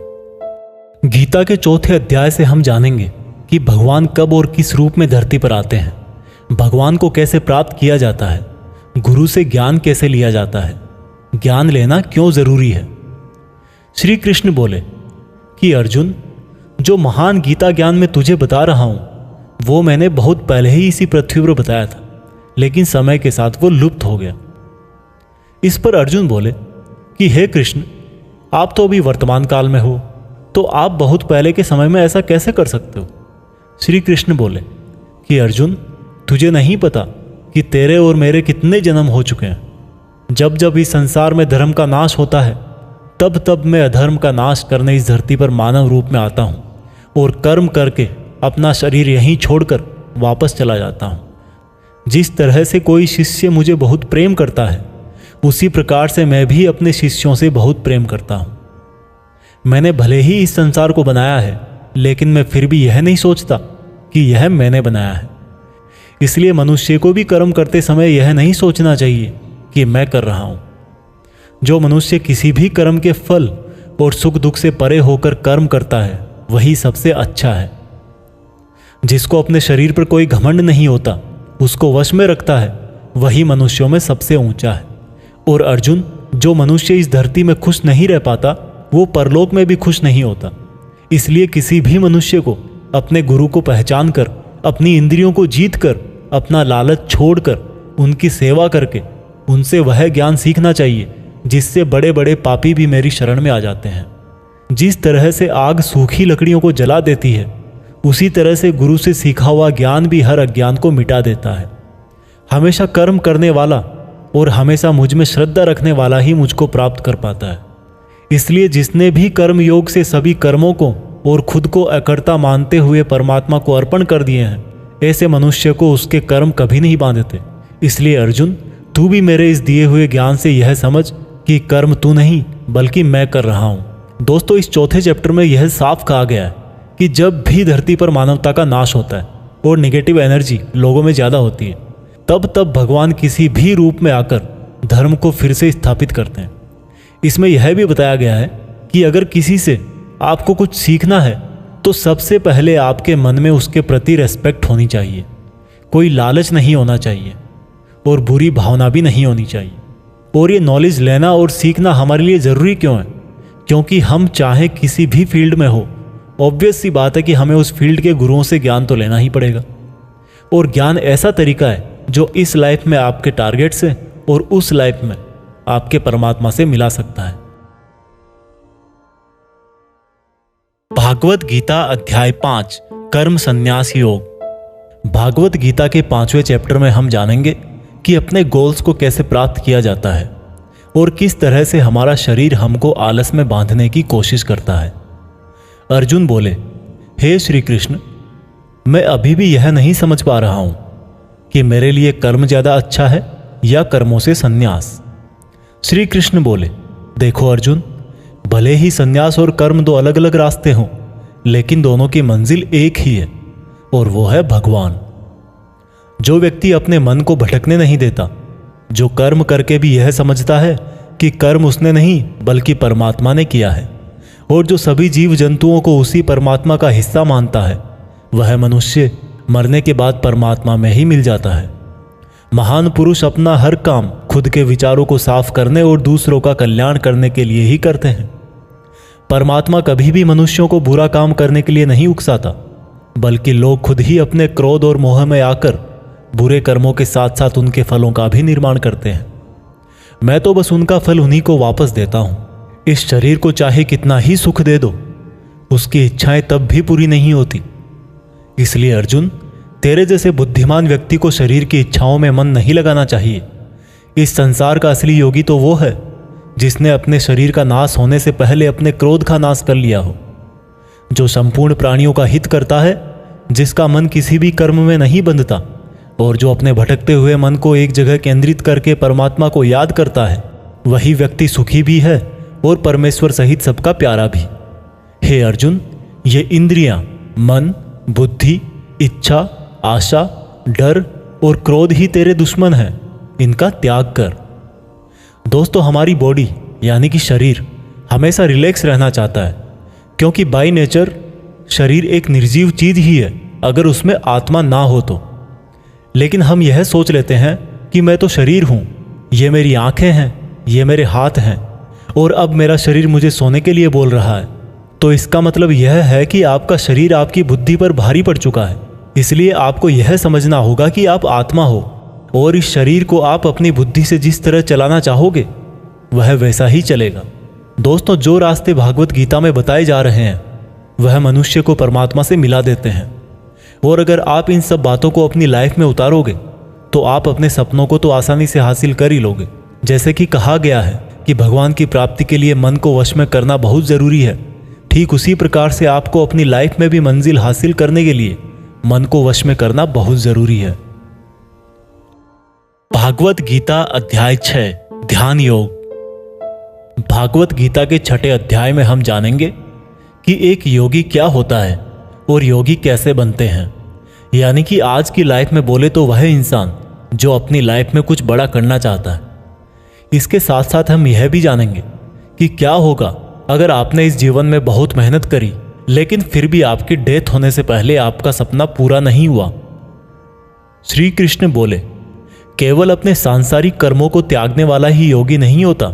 Speaker 1: गीता के चौथे अध्याय से हम जानेंगे कि भगवान कब और किस रूप में धरती पर आते हैं, भगवान को कैसे प्राप्त किया जाता है, गुरु से ज्ञान कैसे लिया जाता है, ज्ञान लेना क्यों जरूरी है। श्री कृष्ण बोले कि अर्जुन, जो महान गीता ज्ञान मैं तुझे बता रहा हूं वो मैंने बहुत पहले ही इसी पृथ्वी पर बताया था, लेकिन समय के साथ वो लुप्त हो गया। इस पर अर्जुन बोले कि हे कृष्ण, आप तो अभी वर्तमान काल में हो, तो आप बहुत पहले के समय में ऐसा कैसे कर सकते हो। श्री कृष्ण बोले कि अर्जुन, तुझे नहीं पता कि तेरे और मेरे कितने जन्म हो चुके हैं। जब जब इस संसार में धर्म का नाश होता है तब तब मैं अधर्म का नाश करने इस धरती पर मानव रूप में आता हूँ और कर्म करके अपना शरीर यहीं छोड़कर वापस चला जाता हूँ। जिस तरह से कोई शिष्य मुझे बहुत प्रेम करता है, उसी प्रकार से मैं भी अपने शिष्यों से बहुत प्रेम करता हूँ। मैंने भले ही इस संसार को बनाया है, लेकिन मैं फिर भी यह नहीं सोचता कि यह मैंने बनाया है। इसलिए मनुष्य को भी कर्म करते समय यह नहीं सोचना चाहिए कि मैं कर रहा हूँ। जो मनुष्य किसी भी कर्म के फल और सुख दुख से परे होकर कर्म करता है वही सबसे अच्छा है। जिसको अपने शरीर पर कोई घमंड नहीं होता, उसको वश में रखता है, वही मनुष्यों में सबसे ऊंचा है। और अर्जुन, जो मनुष्य इस धरती में खुश नहीं रह पाता वो परलोक में भी खुश नहीं होता। इसलिए किसी भी मनुष्य को अपने गुरु को पहचान कर, अपनी इंद्रियों को जीत कर, अपना लालच छोड़कर उनकी सेवा करके उनसे वह ज्ञान सीखना चाहिए जिससे बड़े बड़े पापी भी मेरी शरण में आ जाते हैं। जिस तरह से आग सूखी लकड़ियों को जला देती है, उसी तरह से गुरु से सीखा हुआ ज्ञान भी हर अज्ञान को मिटा देता है। हमेशा कर्म करने वाला और हमेशा मुझ में श्रद्धा रखने वाला ही मुझको प्राप्त कर पाता है। इसलिए जिसने भी कर्म योग से सभी कर्मों को और खुद को अकर्ता मानते हुए परमात्मा को अर्पण कर दिए हैं, ऐसे मनुष्य को उसके कर्म कभी नहीं बांधते। इसलिए अर्जुन, तू भी मेरे इस दिए हुए ज्ञान से यह समझ कि कर्म तू नहीं बल्कि मैं कर रहा हूँ। दोस्तों, इस चौथे चैप्टर में यह साफ कहा गया है कि जब भी धरती पर मानवता का नाश होता है और नेगेटिव एनर्जी लोगों में ज़्यादा होती है, तब तब भगवान किसी भी रूप में आकर धर्म को फिर से स्थापित करते हैं। इसमें यह भी बताया गया है कि अगर किसी से आपको कुछ सीखना है तो सबसे पहले आपके मन में उसके प्रति रेस्पेक्ट होनी चाहिए, कोई लालच नहीं होना चाहिए और बुरी भावना भी नहीं होनी चाहिए। और ये नॉलेज लेना और सीखना हमारे लिए ज़रूरी क्यों है? क्योंकि हम चाहे किसी भी फील्ड में हो, ऑब्वियस सी बात है कि हमें उस फील्ड के गुरुओं से ज्ञान तो लेना ही पड़ेगा। और ज्ञान ऐसा तरीका है जो इस लाइफ में आपके टारगेट से और उस लाइफ में आपके परमात्मा से मिला सकता है। भागवत गीता अध्याय 5 कर्म संन्यास योग। भागवत गीता के 5वें चैप्टर में हम जानेंगे कि अपने गोल्स को कैसे प्राप्त किया जाता है और किस तरह से हमारा शरीर हमको आलस में बांधने की कोशिश करता है। अर्जुन बोले, हे श्री कृष्ण, मैं अभी भी यह नहीं समझ पा रहा हूं कि मेरे लिए कर्म ज्यादा अच्छा है या कर्मों से संन्यास। श्री कृष्ण बोले, देखो अर्जुन, भले ही संन्यास और कर्म दो अलग अलग रास्ते हों, लेकिन दोनों की मंजिल एक ही है और वो है भगवान। जो व्यक्ति अपने मन को भटकने नहीं देता, जो कर्म करके भी यह समझता है कि कर्म उसने नहीं बल्कि परमात्मा ने किया है, और जो सभी जीव जंतुओं को उसी परमात्मा का हिस्सा मानता है, वह मनुष्य मरने के बाद परमात्मा में ही मिल जाता है। महान पुरुष अपना हर काम खुद के विचारों को साफ करने और दूसरों का कल्याण करने के लिए ही करते हैं। परमात्मा कभी भी मनुष्यों को बुरा काम करने के लिए नहीं उकसाता, बल्कि लोग खुद ही अपने क्रोध और मोह में आकर बुरे कर्मों के साथ साथ उनके फलों का भी निर्माण करते हैं। मैं तो बस उनका फल उन्हीं को वापस देता हूं। इस शरीर को चाहे कितना ही सुख दे दो, उसकी इच्छाएं तब भी पूरी नहीं होती। इसलिए अर्जुन, तेरे जैसे बुद्धिमान व्यक्ति को शरीर की इच्छाओं में मन नहीं लगाना चाहिए। इस संसार का असली योगी तो वो है जिसने अपने शरीर का नाश होने से पहले अपने क्रोध का नाश कर लिया हो, जो संपूर्ण प्राणियों का हित करता है, जिसका मन किसी भी कर्म में नहीं बंधता और जो अपने भटकते हुए मन को एक जगह केंद्रित करके परमात्मा को याद करता है, वही व्यक्ति सुखी भी है और परमेश्वर सहित सबका प्यारा भी। हे अर्जुन, ये इंद्रियां, मन, बुद्धि, इच्छा, आशा, डर और क्रोध ही तेरे दुश्मन हैं। इनका त्याग कर। दोस्तों, हमारी बॉडी यानी कि शरीर हमेशा रिलैक्स रहना चाहता है, क्योंकि बाय नेचर शरीर एक निर्जीव चीज ही है अगर उसमें आत्मा ना हो तो। लेकिन हम यह सोच लेते हैं कि मैं तो शरीर हूं, ये मेरी आंखें हैं, ये मेरे हाथ हैं और अब मेरा शरीर मुझे सोने के लिए बोल रहा है। तो इसका मतलब यह है कि आपका शरीर आपकी बुद्धि पर भारी पड़ चुका है। इसलिए आपको यह समझना होगा कि आप आत्मा हो और इस शरीर को आप अपनी बुद्धि से जिस तरह चलाना चाहोगे वह वैसा ही चलेगा। दोस्तों, जो रास्ते भागवत गीता में बताए जा रहे हैं वह मनुष्य को परमात्मा से मिला देते हैं। और अगर आप इन सब बातों को अपनी लाइफ में उतारोगे तो आप अपने सपनों को तो आसानी से हासिल कर ही लोगे। जैसे कि कहा गया है कि भगवान की प्राप्ति के लिए मन को वश में करना बहुत ज़रूरी है, ठीक उसी प्रकार से आपको अपनी लाइफ में भी मंजिल हासिल करने के लिए मन को वश में करना बहुत ज़रूरी है। भागवत गीता अध्याय 6 ध्यान योग। भागवत गीता के 6ठे अध्याय में हम जानेंगे कि एक योगी क्या होता है और योगी कैसे बनते हैं। यानी कि आज की लाइफ में बोले तो वह इंसान जो अपनी लाइफ में कुछ बड़ा करना चाहता है। इसके साथ साथ हम यह भी जानेंगे कि क्या होगा अगर आपने इस जीवन में बहुत मेहनत करी लेकिन फिर भी आपकी डेथ होने से पहले आपका सपना पूरा नहीं हुआ। श्री कृष्ण बोले, केवल अपने सांसारिक कर्मों को त्यागने वाला ही योगी नहीं होता,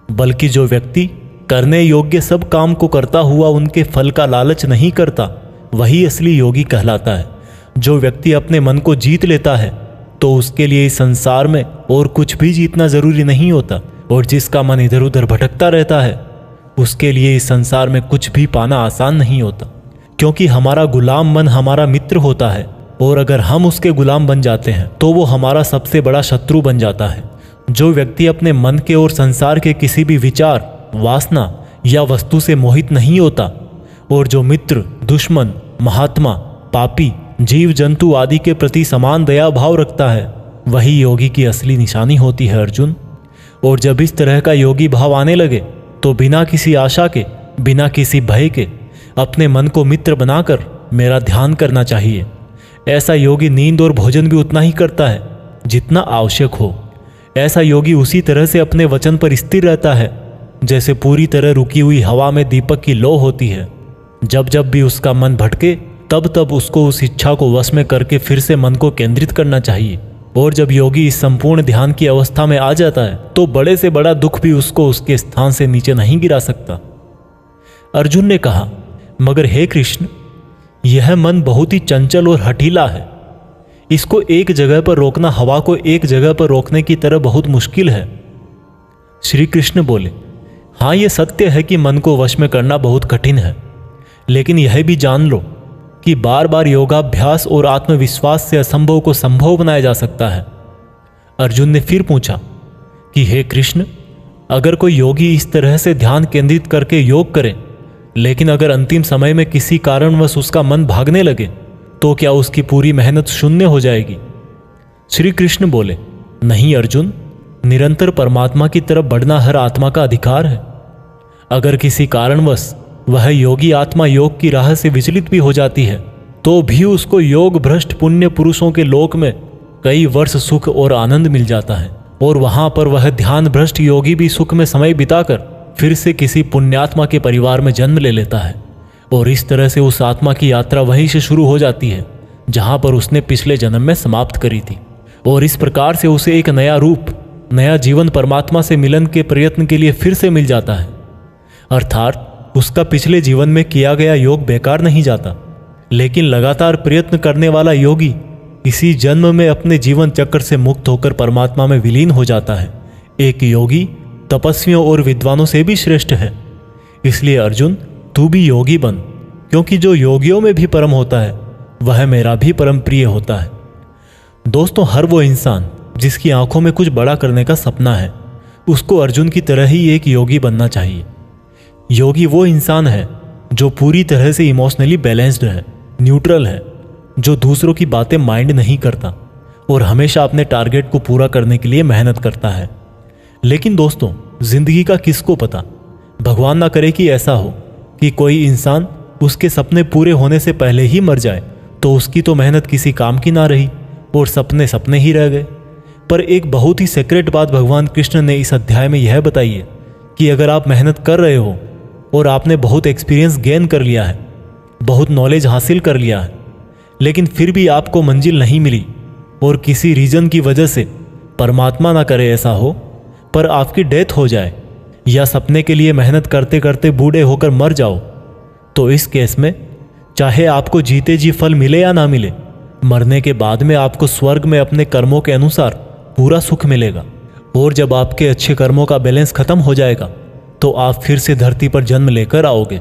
Speaker 1: बल्कि जो व्यक्ति करने योग्य सब काम को करता हुआ उनके फल का लालच नहीं करता, वही असली योगी कहलाता है। जो व्यक्ति अपने मन को जीत लेता है तो उसके लिए इस संसार में और कुछ भी जीतना जरूरी नहीं होता, और जिसका मन इधर उधर भटकता रहता है उसके लिए इस संसार में कुछ भी पाना आसान नहीं होता, क्योंकि हमारा गुलाम मन हमारा मित्र होता है और अगर हम उसके गुलाम बन जाते हैं तो वो हमारा सबसे बड़ा शत्रु बन जाता है। जो व्यक्ति अपने मन के और संसार के किसी भी विचार, वासना या वस्तु से मोहित नहीं होता और जो मित्र, दुश्मन, महात्मा, पापी, जीव जंतु आदि के प्रति समान दया भाव रखता है, वही योगी की असली निशानी होती है अर्जुन। और जब इस तरह का योगी भाव आने लगे तो बिना किसी आशा के, बिना किसी भय के अपने मन को मित्र बनाकर मेरा ध्यान करना चाहिए। ऐसा योगी नींद और भोजन भी उतना ही करता है जितना आवश्यक हो। ऐसा योगी उसी तरह से अपने वचन पर स्थिर रहता है जैसे पूरी तरह रुकी हुई हवा में दीपक की लौ होती है। जब जब भी उसका मन भटके तब तब उसको उस इच्छा को वश में करके फिर से मन को केंद्रित करना चाहिए। और जब योगी इस संपूर्ण ध्यान की अवस्था में आ जाता है तो बड़े से बड़ा दुख भी उसको उसके स्थान से नीचे नहीं गिरा सकता। अर्जुन ने कहा, मगर हे कृष्ण, यह मन बहुत ही चंचल और हठीला है। इसको एक जगह पर रोकना हवा को एक जगह पर रोकने की तरह बहुत मुश्किल है। श्री कृष्ण बोले, हाँ, यह सत्य है कि मन को वश में करना बहुत कठिन है, लेकिन यह भी जान लो कि बार बार योगाभ्यास और आत्मविश्वास से असंभव को संभव बनाया जा सकता है। अर्जुन ने फिर पूछा कि हे कृष्ण, अगर कोई योगी इस तरह से ध्यान केंद्रित करके योग करे, लेकिन अगर अंतिम समय में किसी कारणवश उसका मन भागने लगे तो क्या उसकी पूरी मेहनत शून्य हो जाएगी? श्री कृष्ण बोले, नहीं अर्जुन, निरंतर परमात्मा की तरफ बढ़ना हर आत्मा का अधिकार है। अगर किसी कारणवश वह योगी आत्मा योग की राह से विचलित भी हो जाती है तो भी उसको योग भ्रष्ट पुण्य पुरुषों के लोक में कई वर्ष सुख और आनंद मिल जाता है, और वहां पर वह ध्यान भ्रष्ट योगी भी सुख में समय बिताकर फिर से किसी पुण्यात्मा के परिवार में जन्म ले लेता है। और इस तरह से उस आत्मा की यात्रा वहीं से शुरू हो जाती है जहां पर उसने पिछले जन्म में समाप्त करी थी, और इस प्रकार से उसे एक नया रूप, नया जीवन परमात्मा से मिलन के प्रयत्न के लिए फिर से मिल जाता है। अर्थात उसका पिछले जीवन में किया गया योग बेकार नहीं जाता, लेकिन लगातार प्रयत्न करने वाला योगी इसी जन्म में अपने जीवन चक्र से मुक्त होकर परमात्मा में विलीन हो जाता है। एक योगी तपस्वियों और विद्वानों से भी श्रेष्ठ है। इसलिए अर्जुन, तू भी योगी बन, क्योंकि जो योगियों में भी परम होता है वह मेरा भी परम प्रिय होता है। दोस्तों, हर वो इंसान जिसकी आंखों में कुछ बड़ा करने का सपना है, उसको अर्जुन की तरह ही एक योगी बनना चाहिए। योगी वो इंसान है जो पूरी तरह से इमोशनली बैलेंस्ड है, न्यूट्रल है, जो दूसरों की बातें माइंड नहीं करता और हमेशा अपने टारगेट को पूरा करने के लिए मेहनत करता है। लेकिन दोस्तों, जिंदगी का किसको पता, भगवान ना करे कि ऐसा हो कि कोई इंसान उसके सपने पूरे होने से पहले ही मर जाए, तो उसकी तो मेहनत किसी काम की ना रही और सपने सपने ही रह गए। पर एक बहुत ही सीक्रेट बात भगवान कृष्ण ने इस अध्याय में यह बताई है कि अगर आप मेहनत कर रहे हो और आपने बहुत एक्सपीरियंस गेन कर लिया है, बहुत नॉलेज हासिल कर लिया है, लेकिन फिर भी आपको मंजिल नहीं मिली और किसी रीजन की वजह से, परमात्मा ना करे ऐसा हो, पर आपकी डेथ हो जाए या सपने के लिए मेहनत करते करते बूढ़े होकर मर जाओ, तो इस केस में चाहे आपको जीते जी फल मिले या ना मिले, मरने के बाद में आपको स्वर्ग में अपने कर्मों के अनुसार पूरा सुख मिलेगा। और जब आपके अच्छे कर्मों का बैलेंस खत्म हो जाएगा तो आप फिर से धरती पर जन्म लेकर आओगे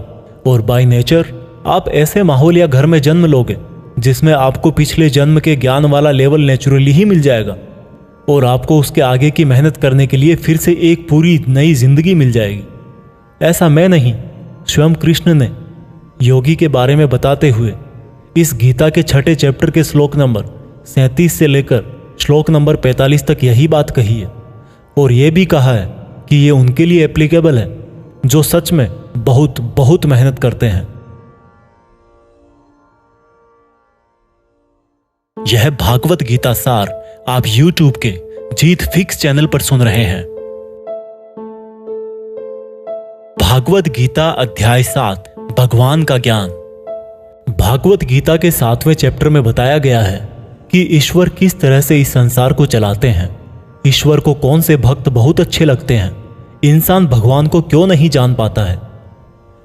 Speaker 1: और बाय नेचर आप ऐसे माहौल या घर में जन्म लोगे जिसमें आपको पिछले जन्म के ज्ञान वाला लेवल नेचुरली ही मिल जाएगा और आपको उसके आगे की मेहनत करने के लिए फिर से एक पूरी नई जिंदगी मिल जाएगी। ऐसा मैं नहीं, स्वयं कृष्ण ने योगी के बारे में बताते हुए इस गीता के 6 चैप्टर के श्लोक नंबर 37 से लेकर श्लोक नंबर 45 तक यही बात कही है और यह भी कहा है कि ये उनके लिए एप्लीकेबल है जो सच में बहुत बहुत मेहनत करते हैं। यह भागवत गीता सार आप YouTube के जीत फिक्स चैनल पर सुन रहे हैं। भागवत गीता अध्याय 7 भगवान का ज्ञान। भागवत गीता के 7वें चैप्टर में बताया गया है कि ईश्वर किस तरह से इस संसार को चलाते हैं, ईश्वर को कौन से भक्त बहुत अच्छे लगते हैं, इंसान भगवान को क्यों नहीं जान पाता है।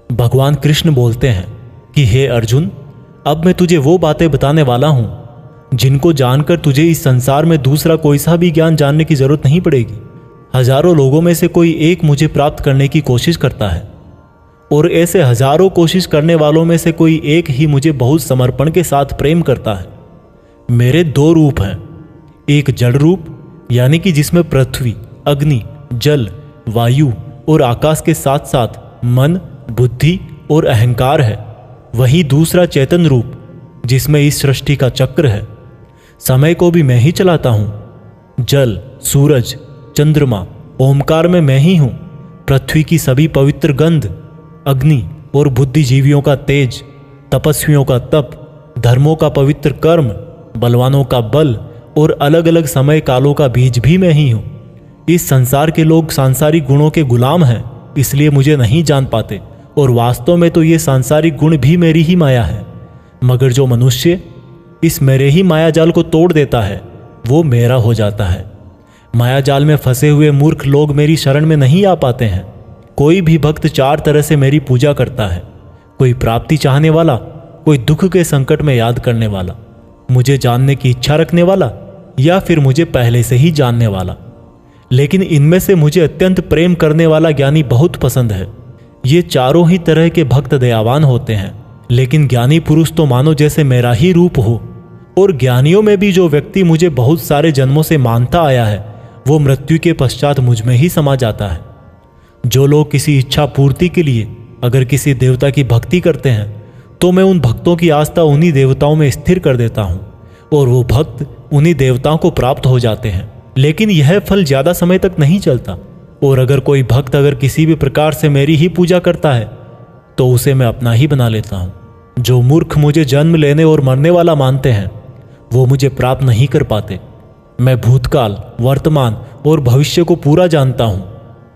Speaker 1: भगवान कृष्ण बोलते हैं कि हे अर्जुन, अब मैं तुझे वो बातें बताने वाला हूं जिनको जानकर तुझे इस संसार में दूसरा कोई सा भी ज्ञान जानने की जरूरत नहीं पड़ेगी। हजारों लोगों में से कोई एक मुझे प्राप्त करने की कोशिश करता है और ऐसे हजारों कोशिश करने वालों में से कोई एक ही मुझे बहुत समर्पण के साथ प्रेम करता है। मेरे 2 रूप हैं, एक जड़ रूप यानी कि जिसमें पृथ्वी, अग्नि, जल, वायु और आकाश के साथ साथ मन, बुद्धि और अहंकार है। वही दूसरा चेतन रूप जिसमें इस सृष्टि का चक्र है। समय को भी मैं ही चलाता हूं। जल, सूरज, चंद्रमा, ओमकार में मैं ही हूं। पृथ्वी की सभी पवित्र गंध, अग्नि और बुद्धिजीवियों का तेज, तपस्वियों का तप, धर्मों का पवित्र कर्म, बलवानों का बल और अलग अलग समय कालों का बीज भी मैं ही हूं। इस संसार के लोग सांसारिक गुणों के गुलाम हैं, इसलिए मुझे नहीं जान पाते और वास्तव में तो ये सांसारिक गुण भी मेरी ही माया है। मगर जो मनुष्य इस मेरे ही माया जाल को तोड़ देता है वो मेरा हो जाता है। माया जाल में फंसे हुए मूर्ख लोग मेरी शरण में नहीं आ पाते हैं। कोई भी भक्त 4 तरह से मेरी पूजा करता है, कोई प्राप्ति चाहने वाला, कोई दुख के संकट में याद करने वाला, मुझे जानने की इच्छा रखने वाला या फिर मुझे पहले से ही जानने वाला। लेकिन इनमें से मुझे अत्यंत प्रेम करने वाला ज्ञानी बहुत पसंद है। ये चारों ही तरह के भक्त दयावान होते हैं, लेकिन ज्ञानी पुरुष तो मानो जैसे मेरा ही रूप हो। और ज्ञानियों में भी जो व्यक्ति मुझे बहुत सारे जन्मों से मानता आया है वो मृत्यु के पश्चात मुझ में ही समा जाता है। जो लोग किसी इच्छा पूर्ति के लिए अगर किसी देवता की भक्ति करते हैं तो मैं उन भक्तों की आस्था उन्हीं देवताओं में स्थिर कर देता हूँ और वो भक्त उन्हीं देवताओं को प्राप्त हो जाते हैं। लेकिन यह फल ज्यादा समय तक नहीं चलता और अगर कोई भक्त अगर किसी भी प्रकार से मेरी ही पूजा करता है तो उसे मैं अपना ही बना लेता हूँ। जो मूर्ख मुझे जन्म लेने और मरने वाला मानते हैं वो मुझे प्राप्त नहीं कर पाते। मैं भूतकाल, वर्तमान और भविष्य को पूरा जानता हूँ,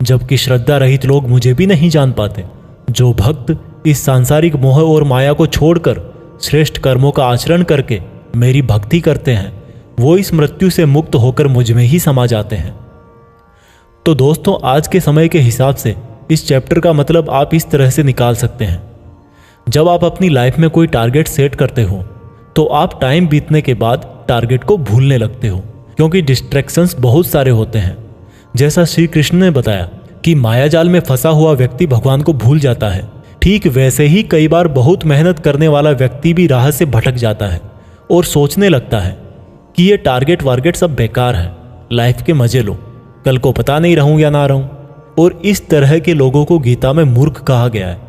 Speaker 1: जबकि श्रद्धा रहित लोग मुझे भी नहीं जान पाते। जो भक्त इस सांसारिक मोह और माया को छोड़कर श्रेष्ठ कर्मों का आचरण करके मेरी भक्ति करते हैं वो इस मृत्यु से मुक्त होकर मुझ में ही समा जाते हैं। तो दोस्तों, आज के समय के हिसाब से इस चैप्टर का मतलब आप इस तरह से निकाल सकते हैं। जब आप अपनी लाइफ में कोई टारगेट सेट करते हो तो आप टाइम बीतने के बाद टारगेट को भूलने लगते हो, क्योंकि डिस्ट्रैक्शंस बहुत सारे होते हैं। जैसा श्री कृष्ण ने बताया कि मायाजाल में फंसा हुआ व्यक्ति भगवान को भूल जाता है, ठीक वैसे ही कई बार बहुत मेहनत करने वाला व्यक्ति भी राह से भटक जाता है और सोचने लगता है कि ये टारगेट वारगेट सब बेकार है, लाइफ के मजे लो, कल को पता नहीं रहूं या ना रहूं। और इस तरह के लोगों को गीता में मूर्ख कहा गया है,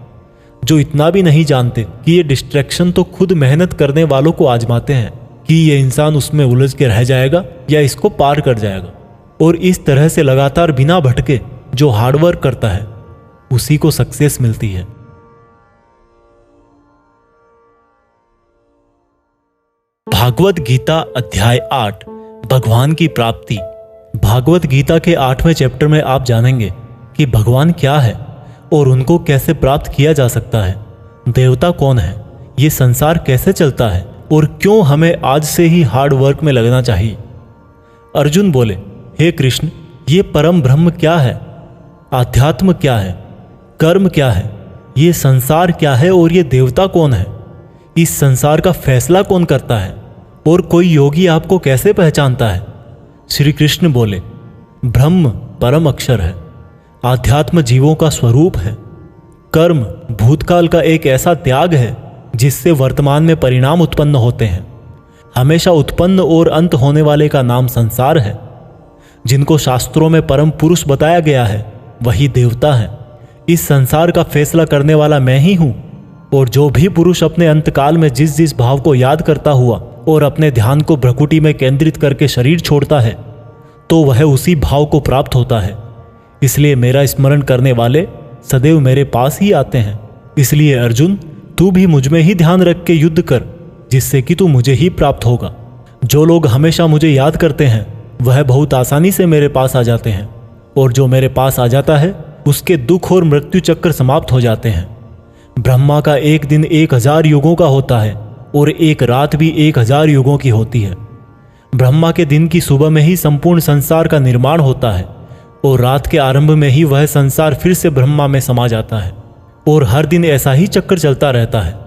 Speaker 1: जो इतना भी नहीं जानते कि ये डिस्ट्रैक्शन तो खुद मेहनत करने वालों को आजमाते हैं कि ये इंसान उसमें उलझ के रह जाएगा या इसको पार कर जाएगा। और इस तरह से लगातार बिना भटके जो हार्डवर्क करता है उसी को सक्सेस मिलती है। भागवत गीता अध्याय 8 भगवान की प्राप्ति। भागवत गीता के 8वें चैप्टर में आप जानेंगे कि भगवान क्या है और उनको कैसे प्राप्त किया जा सकता है, देवता कौन है, ये संसार कैसे चलता है और क्यों हमें आज से ही हार्ड वर्क में लगना चाहिए। अर्जुन बोले, हे कृष्ण, ये परम ब्रह्म क्या है, आध्यात्म क्या है, कर्म क्या है, ये संसार क्या है और ये देवता कौन है, इस संसार का फैसला कौन करता है और कोई योगी आपको कैसे पहचानता है। श्री कृष्ण बोले, ब्रह्म परम अक्षर है, आध्यात्म जीवों का स्वरूप है, कर्म भूतकाल का एक ऐसा त्याग है जिससे वर्तमान में परिणाम उत्पन्न होते हैं, हमेशा उत्पन्न और अंत होने वाले का नाम संसार है। जिनको शास्त्रों में परम पुरुष बताया गया है वही देवता है। इस संसार का फैसला करने वाला मैं ही हूं। और जो भी पुरुष अपने अंतकाल में जिस जिस भाव को याद करता हुआ और अपने ध्यान को भ्रकुटी में केंद्रित करके शरीर छोड़ता है तो वह उसी भाव को प्राप्त होता है। इसलिए मेरा स्मरण करने वाले सदैव मेरे पास ही आते हैं। इसलिए अर्जुन, तू भी मुझ में ही ध्यान रख के युद्ध कर, जिससे कि तू मुझे ही प्राप्त होगा। जो लोग हमेशा मुझे याद करते हैं वह बहुत आसानी से मेरे पास आ जाते हैं, और जो मेरे पास आ जाता है उसके दुख और मृत्यु चक्र समाप्त हो जाते हैं। ब्रह्मा का एक दिन 1000 युगों का होता है और एक रात भी 1000 युगों की होती है। ब्रह्मा के दिन की सुबह में ही संपूर्ण संसार का निर्माण होता है और रात के आरंभ में ही वह संसार फिर से ब्रह्मा में समा जाता है, और हर दिन ऐसा ही चक्र चलता रहता है।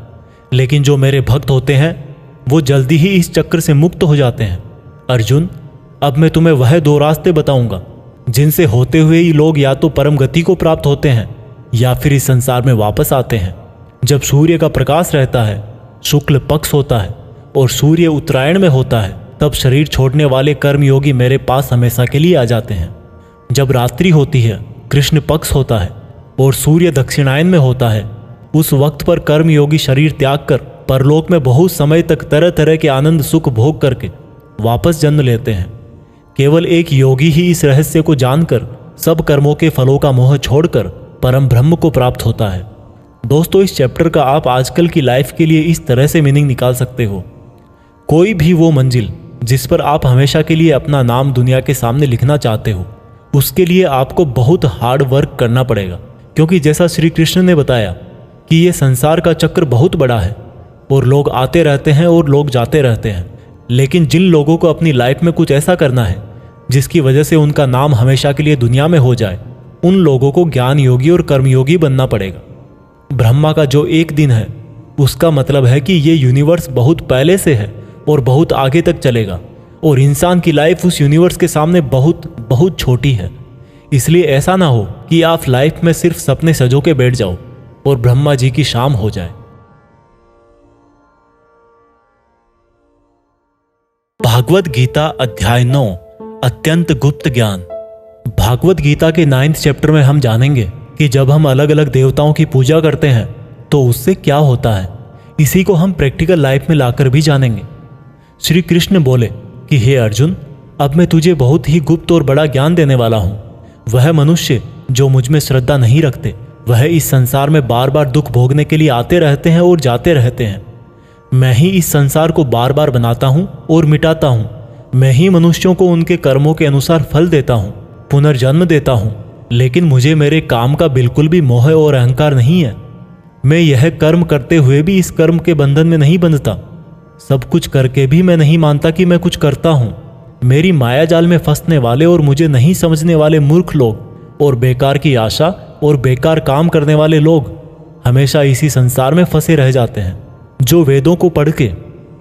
Speaker 1: लेकिन जो मेरे भक्त होते हैं वो जल्दी ही इस चक्र से मुक्त हो जाते हैं। अर्जुन, अब मैं तुम्हें वह 2 रास्ते बताऊंगा जिनसे होते हुए ही लोग या तो परम गति को प्राप्त होते हैं या फिर इस संसार में वापस आते हैं। जब सूर्य का प्रकाश रहता है, शुक्ल पक्ष होता है और सूर्य उत्तरायण में होता है, तब शरीर छोड़ने वाले कर्मयोगी मेरे पास हमेशा के लिए आ जाते हैं। जब रात्रि होती है, कृष्ण पक्ष होता है और सूर्य दक्षिणायन में होता है, उस वक्त पर कर्मयोगी शरीर त्याग कर परलोक में बहुत समय तक तरह तरह के आनंद सुख भोग करके वापस जन्म लेते हैं। केवल एक योगी ही इस रहस्य को जानकर सब कर्मों के फलों का मोह छोड़कर परम ब्रह्म को प्राप्त होता है। दोस्तों, इस चैप्टर का आप आजकल की लाइफ के लिए इस तरह से मीनिंग निकाल सकते हो, कोई भी वो मंजिल जिस पर आप हमेशा के लिए अपना नाम दुनिया के सामने लिखना चाहते हो, उसके लिए आपको बहुत हार्ड वर्क करना पड़ेगा। क्योंकि जैसा श्री कृष्ण ने बताया कि ये संसार का चक्र बहुत बड़ा है और लोग आते रहते हैं और लोग जाते रहते हैं। लेकिन जिन लोगों को अपनी लाइफ में कुछ ऐसा करना है जिसकी वजह से उनका नाम हमेशा के लिए दुनिया में हो जाए, उन लोगों को ज्ञान योगी और कर्मयोगी बनना पड़ेगा। ब्रह्मा का जो एक दिन है उसका मतलब है कि ये यूनिवर्स बहुत पहले से है और बहुत आगे तक चलेगा, और इंसान की लाइफ उस यूनिवर्स के सामने बहुत बहुत छोटी है। इसलिए ऐसा ना हो कि आप लाइफ में सिर्फ सपने सजो के बैठ जाओ और ब्रह्मा जी की शाम हो जाए। भागवत गीता अध्याय 9 अत्यंत गुप्त ज्ञान। भागवत गीता के 9th चैप्टर में हम जानेंगे कि जब हम अलग अलग देवताओं की पूजा करते हैं तो उससे क्या होता है। इसी को हम प्रैक्टिकल लाइफ में लाकर भी जानेंगे। श्री कृष्ण बोले कि हे अर्जुन, अब मैं तुझे बहुत ही गुप्त और बड़ा ज्ञान देने वाला हूं। वह मनुष्य जो मुझ में श्रद्धा नहीं रखते, वह इस संसार में बार बार दुख भोगने के लिए आते रहते हैं और जाते रहते हैं। मैं ही इस संसार को बार बार बनाता हूं और मिटाता हूं। मैं ही मनुष्यों को उनके कर्मों के अनुसार फल देता हूं, पुनर्जन्म देता हूं। लेकिन मुझे मेरे काम का बिल्कुल भी मोह और अहंकार नहीं है। मैं यह कर्म करते हुए भी इस कर्म के बंधन में नहीं बंधता। सब कुछ करके भी मैं नहीं मानता कि मैं कुछ करता हूं। मेरी माया जाल में फंसने वाले और मुझे नहीं समझने वाले मूर्ख लोग और बेकार की आशा और बेकार काम करने वाले लोग हमेशा इसी संसार में फंसे रह जाते हैं। जो वेदों को पढ़ के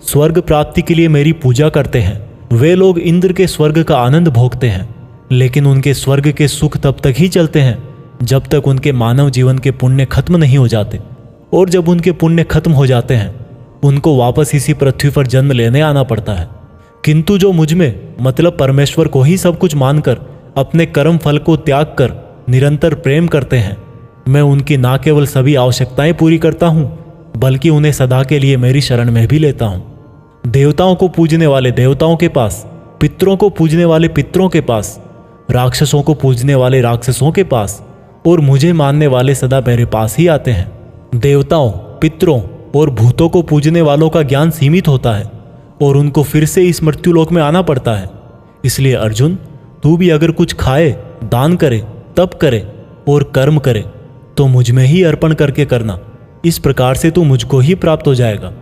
Speaker 1: स्वर्ग प्राप्ति के लिए मेरी पूजा करते हैं, वे लोग इंद्र के स्वर्ग का आनंद भोगते हैं। लेकिन उनके स्वर्ग के सुख तब तक ही चलते हैं जब तक उनके मानव जीवन के पुण्य खत्म नहीं हो जाते। और जब उनके पुण्य खत्म हो जाते हैं उनको वापस इसी पृथ्वी पर जन्म लेने आना पड़ता है। किंतु जो मुझ में मतलब परमेश्वर को ही सब कुछ मानकर अपने कर्म फल को त्याग कर निरंतर प्रेम करते हैं, मैं उनकी ना केवल सभी आवश्यकताएं पूरी करता हूँ बल्कि उन्हें सदा के लिए मेरी शरण में भी लेता हूँ। देवताओं को पूजने वाले देवताओं के पास, पितरों को पूजने वाले पितरों के पास, राक्षसों को पूजने वाले राक्षसों के पास और मुझे मानने वाले सदा मेरे पास ही आते हैं। देवताओं, पितरों और भूतों को पूजने वालों का ज्ञान सीमित होता है और उनको फिर से इस मृत्युलोक में आना पड़ता है। इसलिए अर्जुन, तू भी अगर कुछ खाए, दान करे, तप करे और कर्म करे तो मुझ में ही अर्पण करके करना। इस प्रकार से तू मुझको ही प्राप्त हो जाएगा।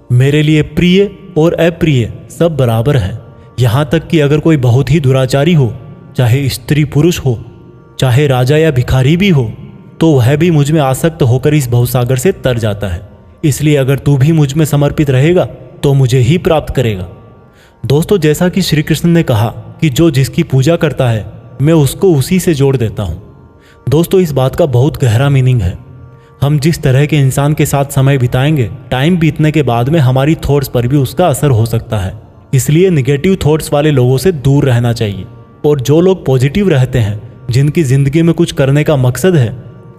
Speaker 1: मेरे लिए प्रिय और अप्रिय सब बराबर हैं। यहाँ तक कि अगर कोई बहुत ही दुराचारी हो, चाहे स्त्री पुरुष हो, चाहे राजा या भिखारी भी हो, तो वह भी मुझ में आसक्त होकर इस भवसागर से तर जाता है। इसलिए अगर तू भी मुझ में समर्पित रहेगा तो मुझे ही प्राप्त करेगा। दोस्तों, जैसा कि श्री कृष्ण ने कहा कि जो जिसकी पूजा करता है मैं उसको उसी से जोड़ देता हूँ। दोस्तों, इस बात का बहुत गहरा मीनिंग है। हम जिस तरह के इंसान के साथ समय बिताएंगे, टाइम बीतने के बाद में हमारी थॉट्स पर भी उसका असर हो सकता है। इसलिए निगेटिव थॉट्स वाले लोगों से दूर रहना चाहिए और जो लोग पॉजिटिव रहते हैं, जिनकी जिंदगी में कुछ करने का मकसद है,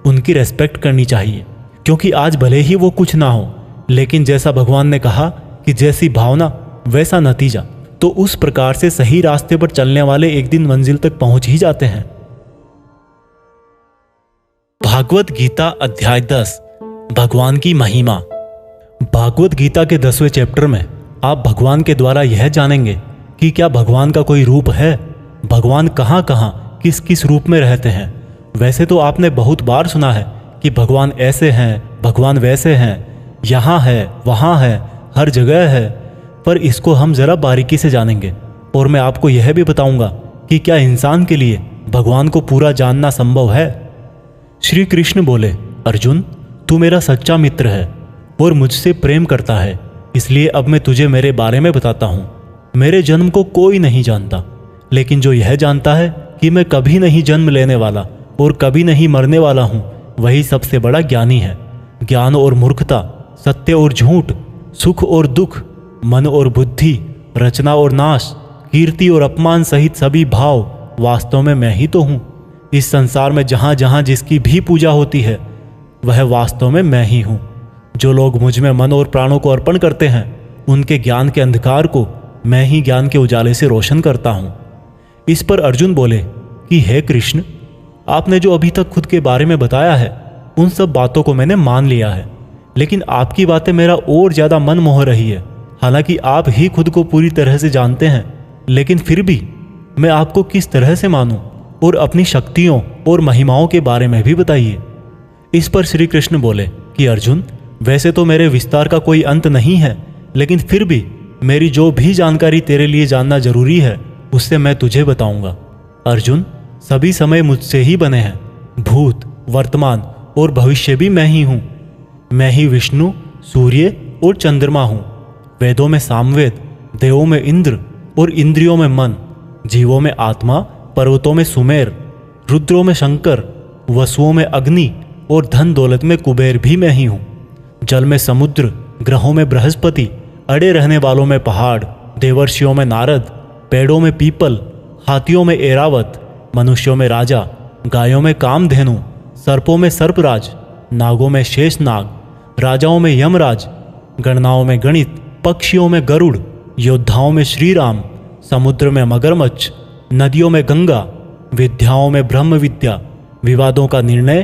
Speaker 1: उनकी रेस्पेक्ट करनी चाहिए। क्योंकि आज भले ही वो कुछ ना हो, लेकिन जैसा भगवान ने कहा कि जैसी भावना वैसा नतीजा, तो उस प्रकार से सही रास्ते पर चलने वाले एक दिन मंजिल तक पहुंच ही जाते हैं। भागवत गीता अध्याय 10, भगवान की महिमा। भागवत गीता के 10वें चैप्टर में आप भगवान के द्वारा यह जानेंगे कि क्या भगवान का कोई रूप है, भगवान कहाँ कहाँ किस किस रूप में रहते हैं। वैसे तो आपने बहुत बार सुना है कि भगवान ऐसे हैं, भगवान वैसे हैं, यहाँ है, वहाँ है, हर जगह है, पर इसको हम ज़रा बारीकी से जानेंगे और मैं आपको यह भी बताऊंगा कि क्या इंसान के लिए भगवान को पूरा जानना संभव है। श्री कृष्ण बोले, अर्जुन, तू मेरा सच्चा मित्र है और मुझसे प्रेम करता है, इसलिए अब मैं तुझे मेरे बारे में बताता हूँ। मेरे जन्म को कोई नहीं जानता, लेकिन जो यह जानता है कि मैं कभी नहीं जन्म लेने वाला और कभी नहीं मरने वाला हूँ, वही सबसे बड़ा ज्ञानी है। ज्ञान और मूर्खता, सत्य और झूठ, सुख और दुख, मन और बुद्धि, रचना और नाश, कीर्ति और अपमान सहित सभी भाव वास्तव में मैं ही तो हूँ। इस संसार में जहाँ जहाँ जिसकी भी पूजा होती है वह वास्तव में मैं ही हूँ। जो लोग मुझ में मन और प्राणों को अर्पण करते हैं, उनके ज्ञान के अंधकार को मैं ही ज्ञान के उजाले से रोशन करता हूँ। इस पर अर्जुन बोले कि हे कृष्ण, आपने जो अभी तक खुद के बारे में बताया है उन सब बातों को मैंने मान लिया है, लेकिन आपकी बातें मेरा और ज़्यादा मन मोह रही है। हालांकि आप ही खुद को पूरी तरह से जानते हैं, लेकिन फिर भी मैं आपको किस तरह से मानूं और अपनी शक्तियों और महिमाओं के बारे में भी बताइए। इस पर श्री कृष्ण बोले कि अर्जुन, वैसे तो मेरे विस्तार का कोई अंत नहीं है, लेकिन फिर भी मेरी जो भी जानकारी तेरे लिए जानना जरूरी है उससे मैं तुझे बताऊंगा। अर्जुन, सभी समय मुझसे ही बने हैं, भूत, वर्तमान और भविष्य भी मैं ही हूँ। मैं ही विष्णु, सूर्य और चंद्रमा हूँ। वेदों में सामवेद, देवों में इंद्र और इंद्रियों में मन, जीवों में आत्मा, पर्वतों में सुमेर, रुद्रों में शंकर, वसुओं में अग्नि और धन दौलत में कुबेर भी मैं ही हूँ। जल में समुद्र, ग्रहों में बृहस्पति, अड़े रहने वालों में पहाड़, देवर्षियों में नारद, पेड़ों में पीपल, हाथियों में एरावत, मनुष्यों में राजा, गायों में कामधेनु, सर्पों में सर्पराज, नागों में शेषनाग, राजाओं में यमराज, गणनाओं में गणित, पक्षियों में गरुड़, योद्धाओं में श्रीराम, समुद्र में मगरमच्छ, नदियों में गंगा, विद्याओं में ब्रह्म विद्या, विवादों का निर्णय,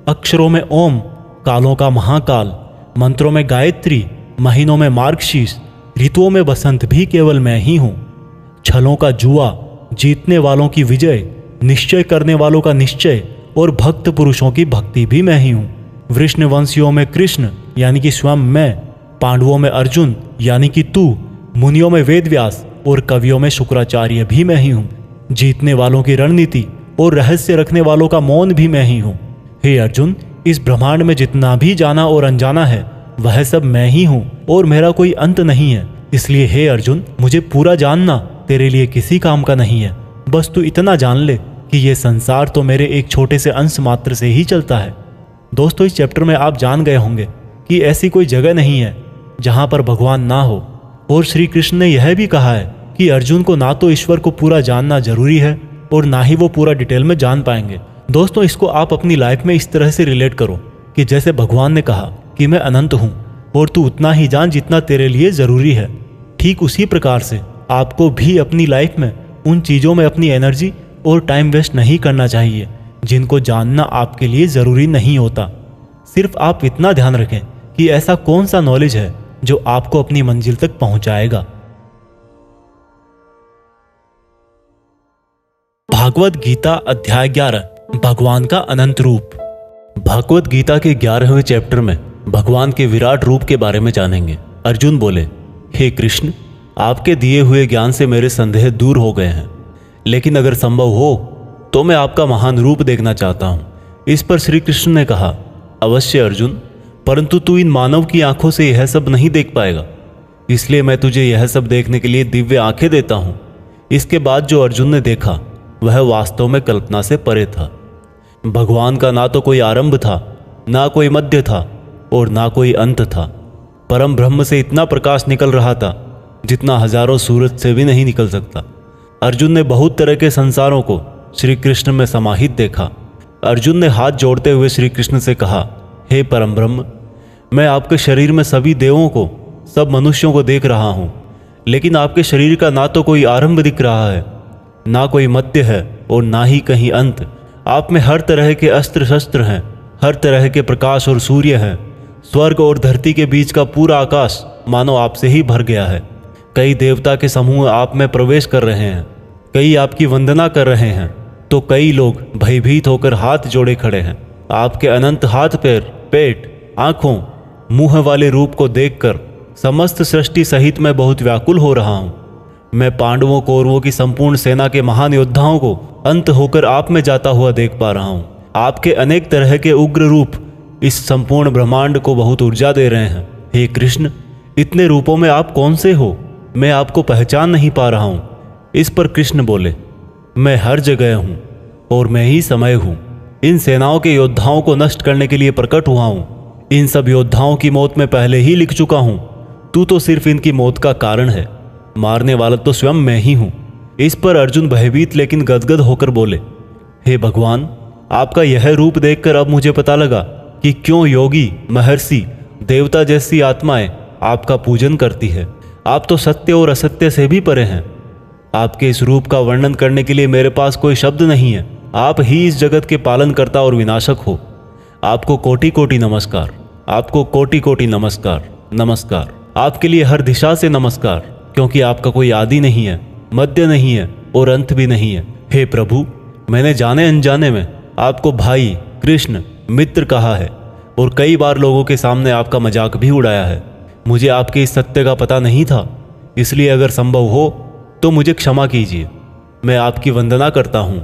Speaker 1: अक्षरों में ओम, कालों का महाकाल, मंत्रों में गायत्री, महीनों में मार्गशीर्ष, ऋतुओं में बसंत भी केवल मैं ही हूँ। छलों का जुआ, जीतने वालों की विजय, निश्चय करने वालों का निश्चय और भक्त पुरुषों की भक्ति भी मैं ही हूँ। वृष्णवंशियों में कृष्ण यानी कि स्वयं मैं, पांडवों में अर्जुन यानी कि तू, मुनियों में वेदव्यास और कवियों में शुक्राचार्य भी मैं ही हूँ। जीतने वालों की रणनीति और रहस्य रखने वालों का मौन भी मैं ही हूँ। हे अर्जुन, इस ब्रह्मांड में जितना भी जाना और अनजाना है वह सब मैं ही हूँ और मेरा कोई अंत नहीं है। इसलिए हे अर्जुन, मुझे पूरा जानना तेरे लिए किसी काम का नहीं है। बस तू इतना जान ले कि यह संसार तो मेरे एक छोटे से अंश मात्र से ही चलता है। दोस्तों, इस चैप्टर में आप जान गए होंगे कि ऐसी कोई जगह नहीं है जहाँ पर भगवान ना हो। और श्री कृष्ण ने यह भी कहा है कि अर्जुन को ना तो ईश्वर को पूरा जानना जरूरी है और ना ही वो पूरा डिटेल में जान पाएंगे। दोस्तों, इसको आप अपनी लाइफ में इस तरह से रिलेट करो कि जैसे भगवान ने कहा कि मैं अनंत हूँ और तू उतना ही जान जितना तेरे लिए ज़रूरी है। ठीक उसी प्रकार से आपको भी अपनी लाइफ में उन चीज़ों में अपनी एनर्जी और टाइम वेस्ट नहीं करना चाहिए जिनको जानना आपके लिए ज़रूरी नहीं होता। सिर्फ आप इतना ध्यान रखें कि ऐसा कौन सा नॉलेज है जो आपको अपनी मंजिल तक पहुंचाएगा। भागवत गीता अध्याय 11, भगवान का अनंत रूप। भागवत गीता के 11वें चैप्टर में भगवान के विराट रूप के बारे में जानेंगे। अर्जुन बोले, हे कृष्ण, आपके दिए हुए ज्ञान से मेरे संदेह दूर हो गए हैं, लेकिन अगर संभव हो तो मैं आपका महान रूप देखना चाहता हूँ। इस पर श्री कृष्ण ने कहा, अवश्य अर्जुन, परंतु तू इन मानव की आंखों से यह सब नहीं देख पाएगा, इसलिए मैं तुझे यह सब देखने के लिए दिव्य आंखें देता हूँ। इसके बाद जो अर्जुन ने देखा वह वास्तव में कल्पना से परे था। भगवान का ना तो कोई आरंभ था, ना कोई मध्य था और ना कोई अंत था। परम ब्रह्म से इतना प्रकाश निकल रहा था जितना हजारों सूरज से भी नहीं निकल सकता। अर्जुन ने बहुत तरह के संसारों को श्री कृष्ण में समाहित देखा। अर्जुन ने हाथ जोड़ते हुए श्री कृष्ण से कहा, हे परम ब्रह्म, मैं आपके शरीर में सभी देवों को, सब मनुष्यों को देख रहा हूँ, लेकिन आपके शरीर का ना तो कोई आरंभ दिख रहा है, ना कोई मध्य है और ना ही कहीं अंत। आप में हर तरह के अस्त्र शस्त्र हैं, हर तरह के प्रकाश और सूर्य हैं। स्वर्ग और धरती के बीच का पूरा आकाश मानो आपसे ही भर गया है। कई देवता के समूह आप में प्रवेश कर रहे हैं, कई आपकी वंदना कर रहे हैं, तो कई लोग भयभीत होकर हाथ जोड़े खड़े हैं। आपके अनंत हाथ पैर, पेट, आँखों, मुँह वाले रूप को देखकर समस्त सृष्टि सहित मैं बहुत व्याकुल हो रहा हूँ। मैं पांडवों कौरवों की संपूर्ण सेना के महान योद्धाओं को अंत होकर आप में जाता हुआ देख पा रहा हूँ। आपके अनेक तरह के उग्र रूप इस संपूर्ण ब्रह्मांड को बहुत ऊर्जा दे रहे हैं। हे कृष्ण, इतने रूपों में आप कौन से हो? मैं आपको पहचान नहीं पा रहा हूँ। इस पर कृष्ण बोले, मैं हर जगह हूँ और मैं ही समय हूँ। इन सेनाओं के योद्धाओं को नष्ट करने के लिए प्रकट हुआ हूँ। इन सब योद्धाओं की मौत मैं पहले ही लिख चुका हूँ। तू तो सिर्फ इनकी मौत का कारण है, मारने वाला तो स्वयं मैं ही हूँ। इस पर अर्जुन भयभीत लेकिन गदगद होकर बोले, हे भगवान, आपका यह रूप देखकर अब मुझे पता लगा कि क्यों योगी, महर्षि, देवता जैसी आत्माएं आपका पूजन करती है। आप तो सत्य और असत्य से भी परे हैं। आपके इस रूप का वर्णन करने के लिए मेरे पास कोई शब्द नहीं है। आप ही इस जगत के पालनकर्ता और विनाशक हो। आपको कोटि कोटि नमस्कार, आपको कोटि कोटि नमस्कार, नमस्कार। आपके लिए हर दिशा से नमस्कार, क्योंकि आपका कोई आदि नहीं है, मध्य नहीं है और अंत भी नहीं है। हे प्रभु, मैंने जाने अनजाने में आपको भाई, कृष्ण, मित्र कहा है और कई बार लोगों के सामने आपका मजाक भी उड़ाया है। मुझे आपके इस सत्य का पता नहीं था, इसलिए अगर संभव हो तो मुझे क्षमा कीजिए। मैं आपकी वंदना करता हूँ।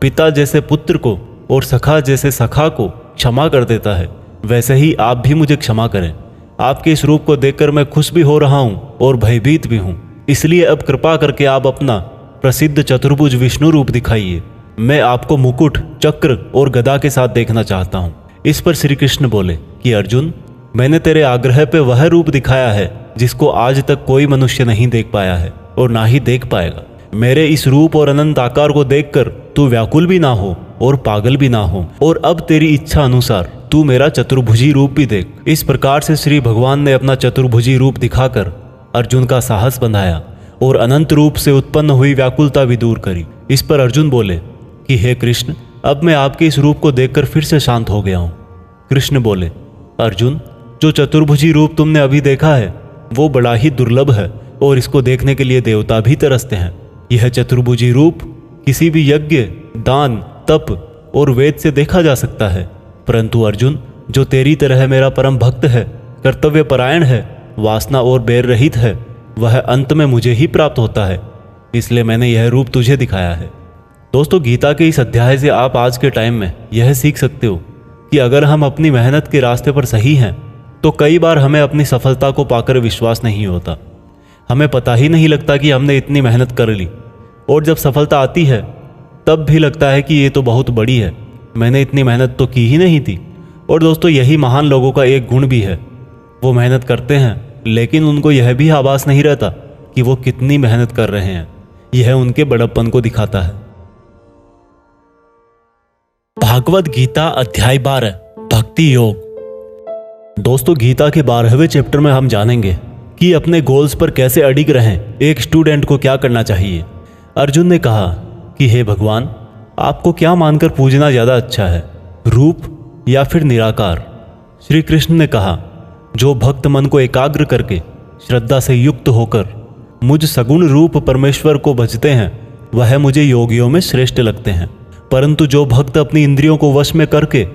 Speaker 1: पिता जैसे पुत्र को और सखा जैसे सखा को क्षमा कर देता है, वैसे ही आप भी मुझे क्षमा करें। आपके इस रूप को देखकर मैं खुश भी हो रहा हूँ और भयभीत भी हूँ, इसलिए अब कृपा करके आप अपना प्रसिद्ध चतुर्भुज विष्णु रूप दिखाइए। मैं आपको मुकुट, चक्र और गदा के साथ देखना चाहता हूँ। इस पर श्री कृष्ण बोले कि अर्जुन, मैंने तेरे आग्रह पे वह रूप दिखाया है जिसको आज तक कोई मनुष्य नहीं देख पाया है और ना ही देख पाएगा। मेरे इस रूप और अनंत आकार को देखकर तू व्याकुल भी ना हो और पागल भी ना हो, और अब तेरी इच्छा अनुसार तू मेरा चतुर्भुजी रूप भी देख। इस प्रकार से श्री भगवान ने अपना चतुर्भुजी रूप दिखाकर अर्जुन का साहस बंधाया और अनंत रूप से उत्पन्न हुई व्याकुलता भी दूर करी। इस पर अर्जुन बोले कि हे कृष्ण, अब मैं आपके इस रूप को देखकर फिर से शांत हो गया हूँ। कृष्ण बोले, अर्जुन, जो चतुर्भुजी रूप तुमने अभी देखा है वो बड़ा ही दुर्लभ है और इसको देखने के लिए देवता भी तरसते हैं। यह चतुर्भुजी रूप किसी भी यज्ञ, दान, तप और वेद से देखा जा सकता है, परंतु अर्जुन, जो तेरी तरह मेरा परम भक्त है, कर्तव्य परायण है, वासना और बैर रहित है, वह अंत में मुझे ही प्राप्त होता है। इसलिए मैंने यह रूप तुझे दिखाया है। दोस्तों, गीता के इस अध्याय से आप आज के टाइम में यह सीख सकते हो कि अगर हम अपनी मेहनत के रास्ते पर सही हैं तो कई बार हमें अपनी सफलता को पाकर विश्वास नहीं होता। हमें पता ही नहीं लगता कि हमने इतनी मेहनत कर ली, और जब सफलता आती है तब भी लगता है कि ये तो बहुत बड़ी है, मैंने इतनी मेहनत तो की ही नहीं थी। और दोस्तों यही महान लोगों का एक गुण भी है, वो मेहनत करते हैं लेकिन उनको यह भी आभास नहीं रहता कि वो कितनी मेहनत कर रहे हैं। यह उनके बड़प्पन को दिखाता है। भागवत गीता अध्याय 12 भक्ति योग। दोस्तों गीता के 12वें चैप्टर में हम जानेंगे कि अपने गोल्स पर कैसे अडिग रहें, एक स्टूडेंट को क्या करना चाहिए। अर्जुन ने कहा कि हे भगवान, आपको क्या मानकर पूजना ज़्यादा अच्छा है, रूप या फिर निराकार। श्री कृष्ण ने कहा, जो भक्त मन को एकाग्र करके श्रद्धा से युक्त होकर मुझ सगुण रूप परमेश्वर को भजते हैं, वह मुझे योगियों में श्रेष्ठ लगते हैं। परंतु जो भक्त अपनी इंद्रियों को वश में करके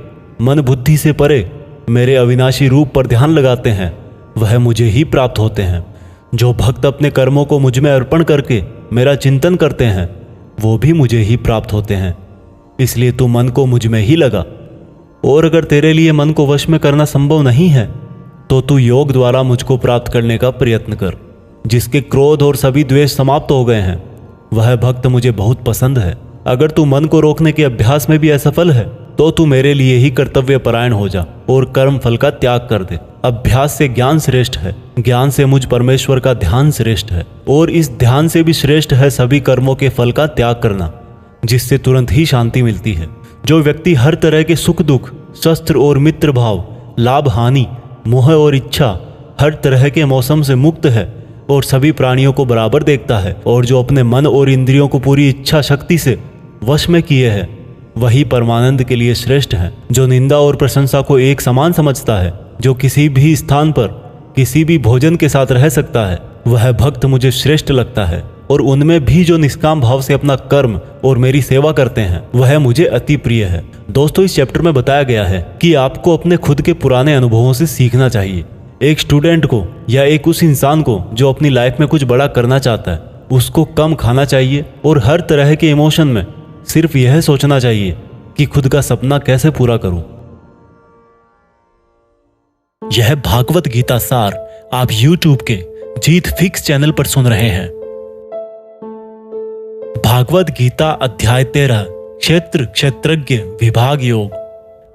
Speaker 1: मन बुद्धि से परे मेरे अविनाशी रूप पर ध्यान लगाते हैं, वह मुझे ही प्राप्त होते हैं। जो भक्त अपने कर्मों को मुझ में अर्पण करके मेरा चिंतन करते हैं, वो भी मुझे ही प्राप्त होते हैं। इसलिए तू मन को मुझ में ही लगा, और अगर तेरे लिए मन को वश में करना संभव नहीं है तो तू योग द्वारा मुझको प्राप्त करने का प्रयत्न कर। जिसके क्रोध और सभी द्वेष समाप्त हो गए हैं, वह भक्त मुझे बहुत पसंद है। अगर तू मन को रोकने के अभ्यास में भी असफल है तो तू मेरे लिए ही कर्तव्य परायण हो जा और कर्म फल का त्याग कर दे। अभ्यास से ज्ञान श्रेष्ठ है, ज्ञान से मुझ परमेश्वर का ध्यान श्रेष्ठ है, और इस ध्यान से भी श्रेष्ठ है सभी कर्मों के फल का त्याग करना, जिससे तुरंत ही शांति मिलती है। जो व्यक्ति हर तरह के सुख दुख, शस्त्र और मित्र भाव, लाभ हानि, मोह और इच्छा, हर तरह के मौसम से मुक्त है और सभी प्राणियों को बराबर देखता है, और जो अपने मन और इंद्रियों को पूरी इच्छा शक्ति से वश में किए है, वही परमानंद के लिए श्रेष्ठ है। जो निंदा और प्रशंसा को एक समान समझता है, जो किसी भी स्थान पर किसी भी भोजन के साथ रह सकता है, वह भक्त मुझे श्रेष्ठ लगता है। और उनमें भी जो निष्काम भाव से अपना कर्म और मेरी सेवा करते हैं, वह मुझे अति प्रिय है। दोस्तों इस चैप्टर में बताया गया है कि आपको अपने खुद के पुराने अनुभवों से सीखना चाहिए। एक स्टूडेंट को या एक उस इंसान को जो अपनी लाइफ में कुछ बड़ा करना चाहता है, उसको कम खाना चाहिए और हर तरह के इमोशन में सिर्फ यह सोचना चाहिए कि खुद का सपना कैसे पूरा करूं। यह भागवत गीता सार आप YouTube के जीत फिक्स चैनल पर सुन रहे हैं। भागवत गीता अध्याय 13 क्षेत्र क्षेत्रज्ञ विभाग योग।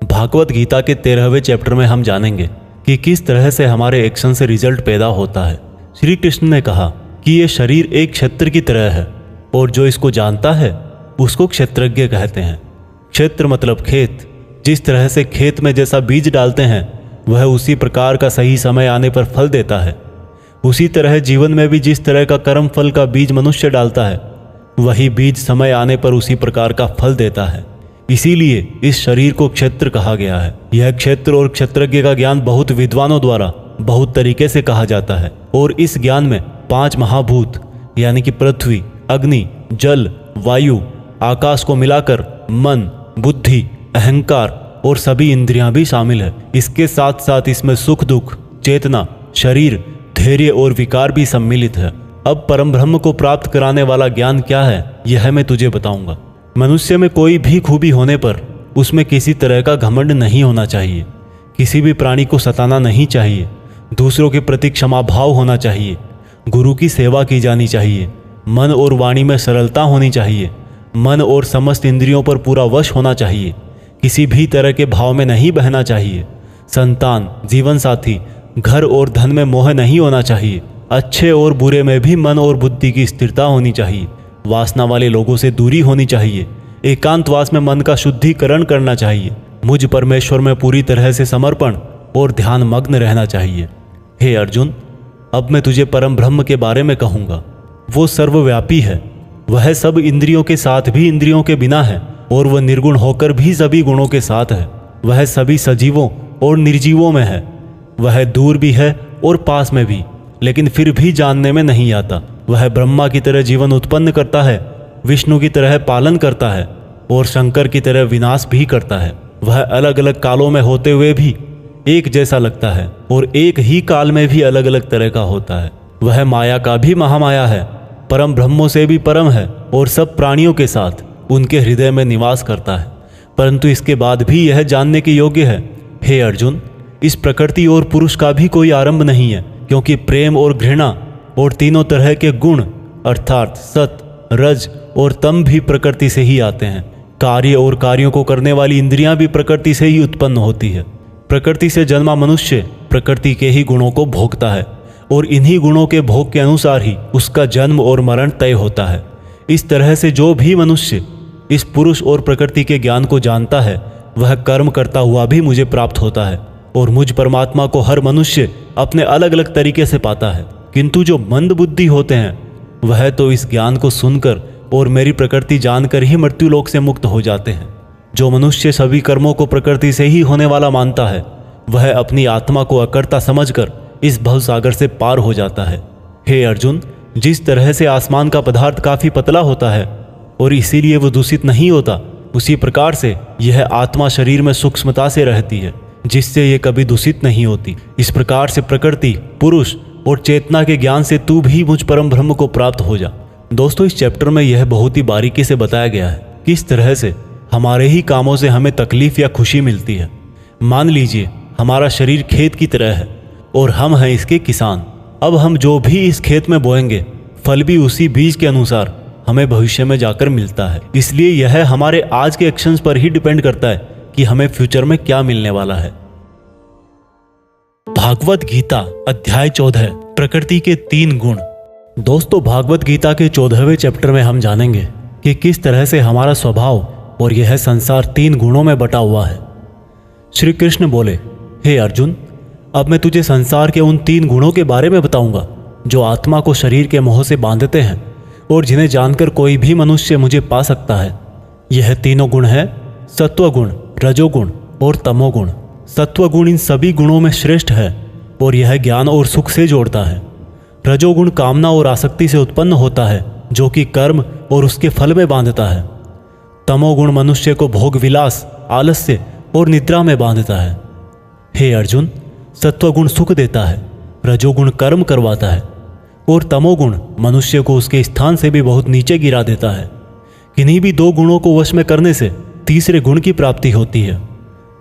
Speaker 1: भागवत गीता के 13वें चैप्टर में हम जानेंगे कि किस तरह से हमारे एक्शन से रिजल्ट पैदा होता है। श्री कृष्ण ने कहा कि यह शरीर एक क्षेत्र की तरह है, और जो इसको जानता है उसको क्षेत्रज्ञ कहते हैं। क्षेत्र मतलब खेत। जिस तरह से खेत में जैसा बीज डालते हैं, वह उसी प्रकार का सही समय आने पर फल देता है। उसी तरह जीवन में भी जिस तरह का कर्म फल का बीज मनुष्य डालता है, वही बीज समय आने पर उसी प्रकार का फल देता है। इसीलिए इस शरीर को क्षेत्र कहा गया है। यह क्षेत्र और क्षेत्रज्ञ का ज्ञान बहुत विद्वानों द्वारा बहुत तरीके से कहा जाता है, और इस ज्ञान में 5 महाभूत यानी कि पृथ्वी, अग्नि, जल, वायु, आकाश को मिलाकर मन, बुद्धि, अहंकार और सभी इंद्रियां भी शामिल है। इसके साथ साथ इसमें सुख दुख, चेतना, शरीर, धैर्य और विकार भी सम्मिलित है। अब परम ब्रह्म को प्राप्त कराने वाला ज्ञान क्या है, यह मैं तुझे बताऊंगा। मनुष्य में कोई भी खूबी होने पर उसमें किसी तरह का घमंड नहीं होना चाहिए। किसी भी प्राणी को सताना नहीं चाहिए। दूसरों के प्रति क्षमा भाव होना चाहिए। गुरु की सेवा की जानी चाहिए। मन और वाणी में सरलता होनी चाहिए। मन और समस्त इंद्रियों पर पूरा वश होना चाहिए। किसी भी तरह के भाव में नहीं बहना चाहिए। संतान, जीवन साथी, घर और धन में मोह नहीं होना चाहिए। अच्छे और बुरे में भी मन और बुद्धि की स्थिरता होनी चाहिए। वासना वाले लोगों से दूरी होनी चाहिए। एकांतवास में मन का शुद्धिकरण करना चाहिए। मुझ परमेश्वर में पूरी तरह से समर्पण और ध्यान मग्न रहना चाहिए। हे अर्जुन, अब मैं तुझे परम ब्रह्म के बारे में कहूँगा। वो सर्वव्यापी है। वह सब इंद्रियों के साथ भी इंद्रियों के बिना है, और वह निर्गुण होकर भी सभी गुणों के साथ है। वह सभी सजीवों और निर्जीवों में है। वह दूर भी है और पास में भी, लेकिन फिर भी जानने में नहीं आता। वह ब्रह्मा की तरह जीवन उत्पन्न करता है, विष्णु की तरह पालन करता है, और शंकर की तरह विनाश भी करता है। वह अलग अलग कालों में होते हुए भी एक जैसा लगता है, और एक ही काल में भी अलग अलग तरह का होता है। वह माया का भी महामाया है, परम ब्रह्मों से भी परम है, और सब प्राणियों के साथ उनके हृदय में निवास करता है। परंतु इसके बाद भी यह जानने के योग्य है, हे अर्जुन, इस प्रकृति और पुरुष का भी कोई आरंभ नहीं है, क्योंकि प्रेम और घृणा और तीनों तरह के गुण अर्थात सत, रज और तम भी प्रकृति से ही आते हैं। कार्य और कार्यों को करने वाली इंद्रियां भी प्रकृति से ही उत्पन्न होती है। प्रकृति से जन्मा मनुष्य प्रकृति के ही गुणों को भोगता है और इन्हीं गुणों के भोग के अनुसार ही उसका जन्म और मरण तय होता है। इस तरह से जो भी मनुष्य इस पुरुष और प्रकृति के ज्ञान को जानता है वह कर्म करता हुआ भी मुझे प्राप्त होता है और मुझ परमात्मा को हर मनुष्य अपने अलग अलग तरीके से पाता है। किंतु जो मंद बुद्धि होते हैं वह तो इस ज्ञान को सुनकर और मेरी प्रकृति जानकर ही मृत्यु लोक से मुक्त हो जाते हैं। जो मनुष्य सभी कर्मों को प्रकृति से ही होने वाला मानता है वह अपनी आत्मा को अकर्ता समझकर इस भवसागर से पार हो जाता है। हे अर्जुन, जिस तरह से आसमान का पदार्थ काफी पतला होता है और इसीलिए वो दूषित नहीं होता, उसी प्रकार से यह आत्मा शरीर में सूक्ष्मता से रहती है जिससे ये कभी दूषित नहीं होती। इस प्रकार से प्रकृति, पुरुष और चेतना के ज्ञान से तू भी मुझ परम ब्रह्म को प्राप्त हो जा। दोस्तों, इस चैप्टर में यह बहुत ही बारीकी से बताया गया है किस तरह से हमारे ही कामों से हमें तकलीफ या खुशी मिलती है। मान लीजिए हमारा शरीर खेत की तरह है और हम हैं इसके किसान। अब हम जो भी इस खेत में बोएंगे फल भी उसी बीज के अनुसार हमें भविष्य में जाकर मिलता है। इसलिए यह हमारे आज के एक्शंस पर ही डिपेंड करता है कि हमें फ्यूचर में क्या मिलने वाला है। भागवत गीता अध्याय 14 प्रकृति के 3 गुण। दोस्तों, भागवत गीता के 14वें चैप्टर में हम जानेंगे कि किस तरह से हमारा स्वभाव और यह संसार 3 गुणों में बटा हुआ है। श्री कृष्ण बोले, हे अर्जुन, अब मैं तुझे संसार के उन 3 गुणों के बारे में बताऊंगा जो आत्मा को शरीर के मोह से बांधते हैं और जिन्हें जानकर कोई भी मनुष्य मुझे पा सकता है। यह तीनों गुण है सत्वगुण, रजोगुण और तमोगुण। सत्वगुण इन सभी गुणों में श्रेष्ठ है और यह ज्ञान और सुख से जोड़ता है। रजोगुण कामना और आसक्ति से उत्पन्न होता है जो कि कर्म और उसके फल में बांधता है। तमोगुण मनुष्य को भोग विलास, आलस्य और निद्रा में बांधता है। हे अर्जुन, सत्वगुण सुख देता है, रजोगुण कर्म करवाता है और तमोगुण मनुष्य को उसके स्थान से भी बहुत नीचे गिरा देता है। किन्हीं भी 2 गुणों को वश में करने से तीसरे गुण की प्राप्ति होती है।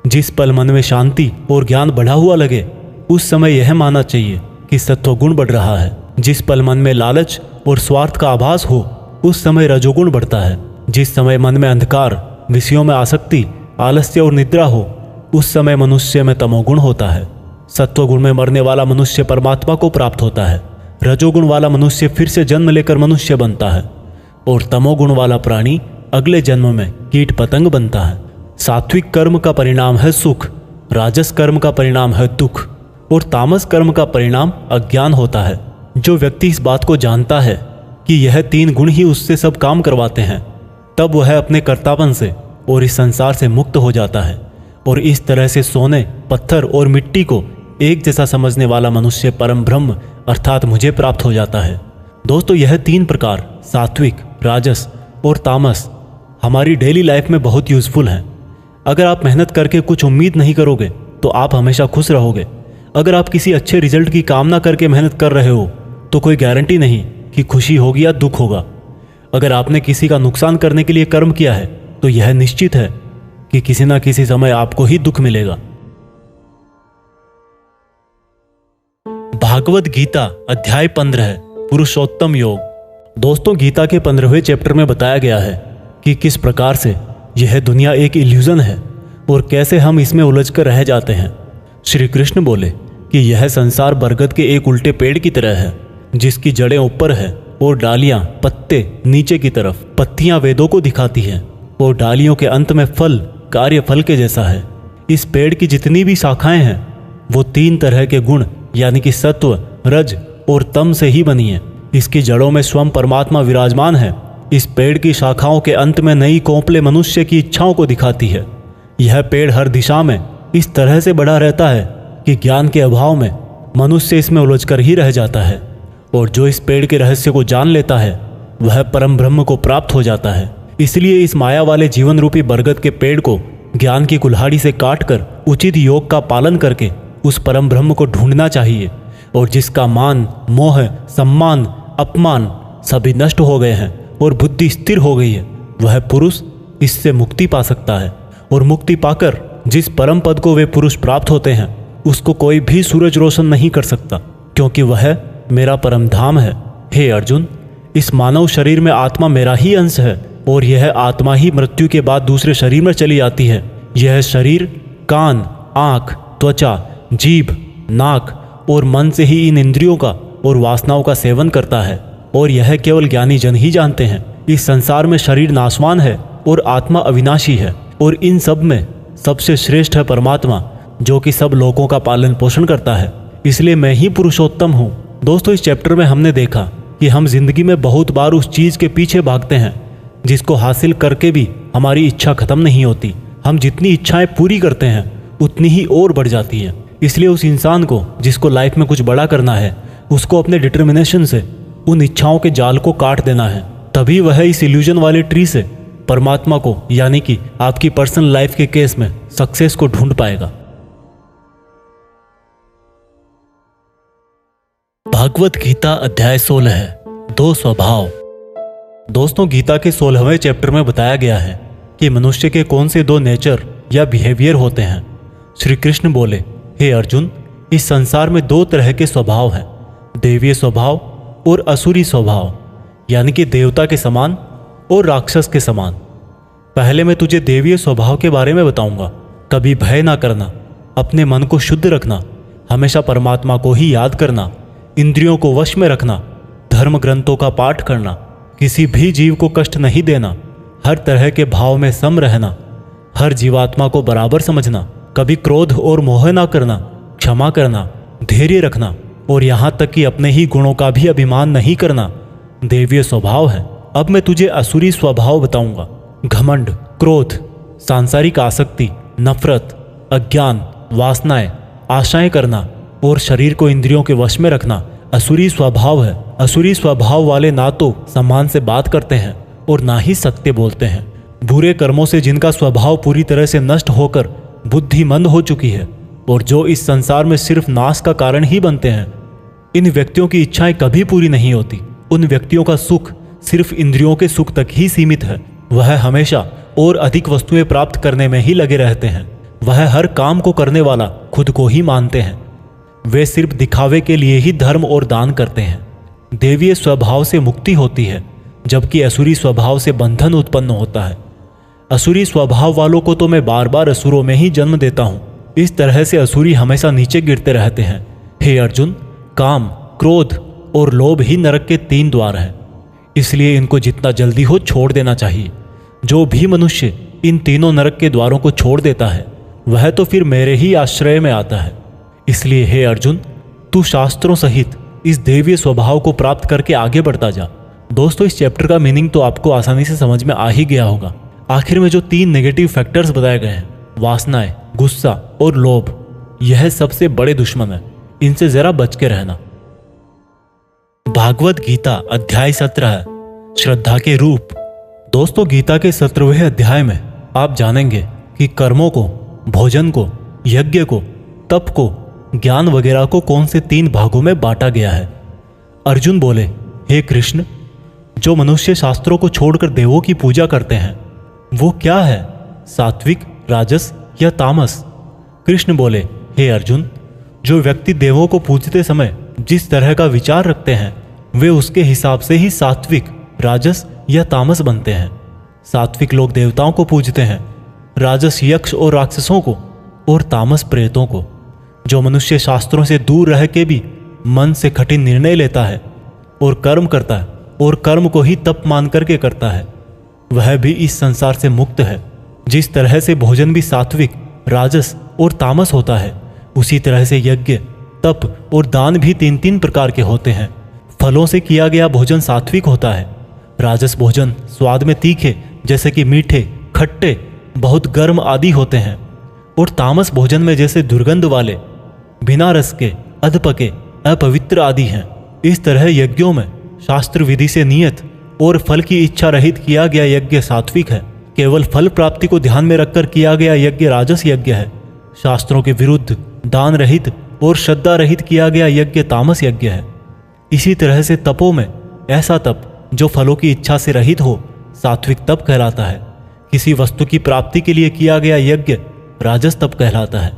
Speaker 1: जिस पल मन में शांति और ज्ञान बढ़ा हुआ लगे उस समय यह मानना चाहिए कि सत्वगुण बढ़ रहा है। जिस पल मन में लालच और स्वार्थ का आभास हो उस समय रजोगुण बढ़ता है। जिस समय मन में अंधकार, विषयों में आसक्ति, आलस्य और निद्रा हो उस समय मनुष्य में तमोगुण होता है। सत्वगुण में मरने वाला मनुष्य परमात्मा को प्राप्त होता है। रजोगुण वाला मनुष्य फिर से जन्म लेकर मनुष्य बनता है और तमोगुण वाला प्राणी अगले जन्म में कीट पतंग बनता है। सात्विक कर्म का परिणाम है सुख, राजस कर्म का परिणाम है दुख और तामस कर्म का परिणाम अज्ञान होता है। जो व्यक्ति इस बात को जानता है कि यह 3 गुण ही उससे सब काम करवाते हैं तब वह अपने कर्तापन से और इस संसार से मुक्त हो जाता है और इस तरह से सोने, पत्थर और मिट्टी को एक जैसा समझने वाला मनुष्य परम ब्रह्म अर्थात मुझे प्राप्त हो जाता है। दोस्तों, यह 3 प्रकार सात्विक, राजस और तामस हमारी डेली लाइफ में बहुत यूजफुल हैं। अगर आप मेहनत करके कुछ उम्मीद नहीं करोगे तो आप हमेशा खुश रहोगे। अगर आप किसी अच्छे रिजल्ट की कामना करके मेहनत कर रहे हो तो कोई गारंटी नहीं कि खुशी होगी या दुख होगा। अगर आपने किसी का नुकसान करने के लिए कर्म किया है तो यह निश्चित है कि किसी न किसी समय आपको ही दुख मिलेगा। भागवत गीता अध्याय 15 पुरुषोत्तम योग। दोस्तों, गीता के 15वें चैप्टर में बताया गया है कि किस प्रकार से यह दुनिया एक इल्यूजन है और कैसे हम इसमें उलझकर रह जाते हैं। श्री कृष्ण बोले कि यह संसार बरगद के एक उल्टे पेड़ की तरह है जिसकी जड़ें ऊपर है और डालियां, पत्ते नीचे की तरफ। पत्तियां वेदों को दिखाती हैं और डालियों के अंत में फल कार्य फल के जैसा है। इस पेड़ की जितनी भी शाखाएं हैं वो 3 तरह के गुण यानी कि सत्व, रज और तम से ही बनी है। इसकी जड़ों में स्वयं परमात्मा विराजमान है। इस पेड़ की शाखाओं के अंत में नई कोंपले मनुष्य की इच्छाओं को दिखाती है। यह पेड़ हर दिशा में इस तरह से बढ़ा रहता है कि ज्ञान के अभाव में मनुष्य इसमें उलझकर ही रह जाता है और जो इस पेड़ के रहस्य को जान लेता है वह परम ब्रह्म को प्राप्त हो जाता है। इसलिए इस माया वाले जीवन रूपी बरगद के पेड़ को ज्ञान की कुल्हाड़ी से काटकर उचित योग का पालन करके उस परम ब्रह्म को ढूंढना चाहिए और जिसका मान, मोह, सम्मान, अपमान सभी नष्ट हो गए हैं और बुद्धि स्थिर हो गई है वह पुरुष इससे मुक्ति पा सकता है। और मुक्ति पाकर जिस परम पद को वे पुरुष प्राप्त होते हैं उसको कोई भी सूरज रोशन नहीं कर सकता क्योंकि वह मेरा परम धाम है। हे अर्जुन, इस मानव शरीर में आत्मा मेरा ही अंश है और यह आत्मा ही मृत्यु के बाद दूसरे शरीर में चली जाती है। यह शरीर कान, आँख, त्वचा, जीभ, नाक और मन से ही इन इंद्रियों का और वासनाओं का सेवन करता है, और यह केवल ज्ञानी जन ही जानते हैं। इस संसार में शरीर नाशवान है और आत्मा अविनाशी है, और इन सब में सबसे श्रेष्ठ है परमात्मा, जो कि सब लोगों का पालन पोषण करता है। इसलिए मैं ही पुरुषोत्तम हूँ। दोस्तों, इस चैप्टर में हमने देखा कि हम जिंदगी में बहुत बार उस चीज़ के पीछे भागते हैं जिसको हासिल करके भी हमारी इच्छा खत्म नहीं होती। हम जितनी इच्छाएं पूरी करते हैं उतनी ही और बढ़ जाती हैं। इसलिए उस इंसान को जिसको लाइफ में कुछ बड़ा करना है, उसको अपने डिटर्मिनेशन से उन इच्छाओं के जाल को काट देना है। तभी वह इस इल्यूजन वाले ट्री से परमात्मा को, यानी कि आपकी पर्सनल लाइफ के केस में सक्सेस को ढूंढ पाएगा। भागवत गीता अध्याय 16 है, 2 स्वभाव। दोस्तों, गीता के 16वें चैप्टर में बताया गया है कि मनुष्य के कौन से 2 नेचर या बिहेवियर होते हैं। श्री कृष्ण बोले, हे अर्जुन, इस संसार में 2 तरह के स्वभाव हैं, देवीय स्वभाव और असुरी स्वभाव, यानी कि देवता के समान और राक्षस के समान। पहले मैं तुझे देवीय स्वभाव के बारे में बताऊंगा। कभी भय ना करना, अपने मन को शुद्ध रखना, हमेशा परमात्मा को ही याद करना, इंद्रियों को वश में रखना, धर्म ग्रंथों का पाठ करना, किसी भी जीव को कष्ट नहीं देना, हर तरह के भाव में सम रहना, हर जीवात्मा को बराबर समझना, कभी क्रोध और मोह ना करना, क्षमा करना, धैर्य रखना, और यहाँ तक कि अपने ही गुणों का भी अभिमान नहीं करना देवीय स्वभाव है। अब मैं तुझे असुरी स्वभाव बताऊंगा। घमंड, क्रोध, सांसारिक आसक्ति, नफरत, अज्ञान, वासनाएं, आशाएं करना और शरीर को इंद्रियों के वश में रखना असुरी स्वभाव है। असुरी स्वभाव वाले ना तो सम्मान से बात करते हैं और ना ही सत्य बोलते हैं। बुरे कर्मों से जिनका स्वभाव पूरी तरह से नष्ट होकर बुद्धि मंद हो चुकी है और जो इस संसार में सिर्फ नाश का कारण ही बनते हैं, इन व्यक्तियों की इच्छाएं कभी पूरी नहीं होती। उन व्यक्तियों का सुख सिर्फ इंद्रियों के सुख तक ही सीमित है। वह हमेशा और अधिक वस्तुएं प्राप्त करने में ही लगे रहते हैं। वह हर काम को करने वाला खुद को ही मानते हैं। वे सिर्फ दिखावे के लिए ही धर्म और दान करते हैं। देवीय स्वभाव से मुक्ति होती है, जबकि असुरी स्वभाव से बंधन उत्पन्न होता है। असुरी स्वभाव वालों को तो मैं बार बार असुरों में ही जन्म देता हूँ। इस तरह से असुरी हमेशा नीचे गिरते रहते हैं। हे अर्जुन, काम, क्रोध और लोभ ही नरक के 3 द्वार हैं। इसलिए इनको जितना जल्दी हो छोड़ देना चाहिए। जो भी मनुष्य इन तीनों नरक के द्वारों को छोड़ देता है वह तो फिर मेरे ही आश्रय में आता है। इसलिए हे अर्जुन, तू शास्त्रों सहित इस देवीय स्वभाव को प्राप्त करके आगे बढ़ता जा। दोस्तों, इस चैप्टर का मीनिंग तो आपको आसानी से समझ में आ ही गया होगा। आखिर में जो 3 नेगेटिव फैक्टर्स बताए गए हैं, वासनाएं, गुस्सा और लोभ, यह सबसे बड़े दुश्मन है। इनसे जरा बच के रहना। भागवत गीता अध्याय 17, श्रद्धा के रूप। दोस्तों, गीता के 17वें अध्याय में आप जानेंगे कि कर्मों को, भोजन को, यज्ञ को, तप को, ज्ञान वगैरह को कौन से 3 भागों में बांटा गया है। अर्जुन बोले, हे कृष्ण, जो मनुष्य शास्त्रों को छोड़कर देवों की पूजा करते हैं वो क्या है, सात्विक, राजस या तामस? कृष्ण बोले, हे अर्जुन, जो व्यक्ति देवों को पूजते समय जिस तरह का विचार रखते हैं वे उसके हिसाब से ही सात्विक, राजस या तामस बनते हैं। सात्विक लोग देवताओं को पूजते हैं, राजस यक्ष और राक्षसों को, और तामस प्रेतों को। जो मनुष्य शास्त्रों से दूर रह के भी मन से कठिन निर्णय लेता है और कर्म करता है और कर्म को ही तप मान करके करता है, वह भी इस संसार से मुक्त है। जिस तरह से भोजन भी सात्विक, राजस और तामस होता है, उसी तरह से यज्ञ, तप और दान भी 3-3 प्रकार के होते हैं। फलों से किया गया भोजन सात्विक होता है। राजस भोजन स्वाद में तीखे, जैसे कि मीठे, खट्टे, बहुत गर्म आदि होते हैं, और तामस भोजन में जैसे दुर्गंध वाले, बिना रस के, अधपके, अपवित्र आदि हैं। इस तरह यज्ञों में शास्त्र विधि से नियत और फल की इच्छा रहित किया गया यज्ञ सात्विक है। केवल फल प्राप्ति को ध्यान में रखकर किया गया यज्ञ राजस यज्ञ है। शास्त्रों के विरुद्ध, दान रहित और श्रद्धा रहित किया गया यज्ञ तामस यज्ञ है। इसी तरह से तपों में ऐसा तप जो फलों की इच्छा से रहित हो, सात्विक तप कहलाता है। किसी वस्तु की प्राप्ति के लिए किया गया यज्ञ राजस तप कहलाता है,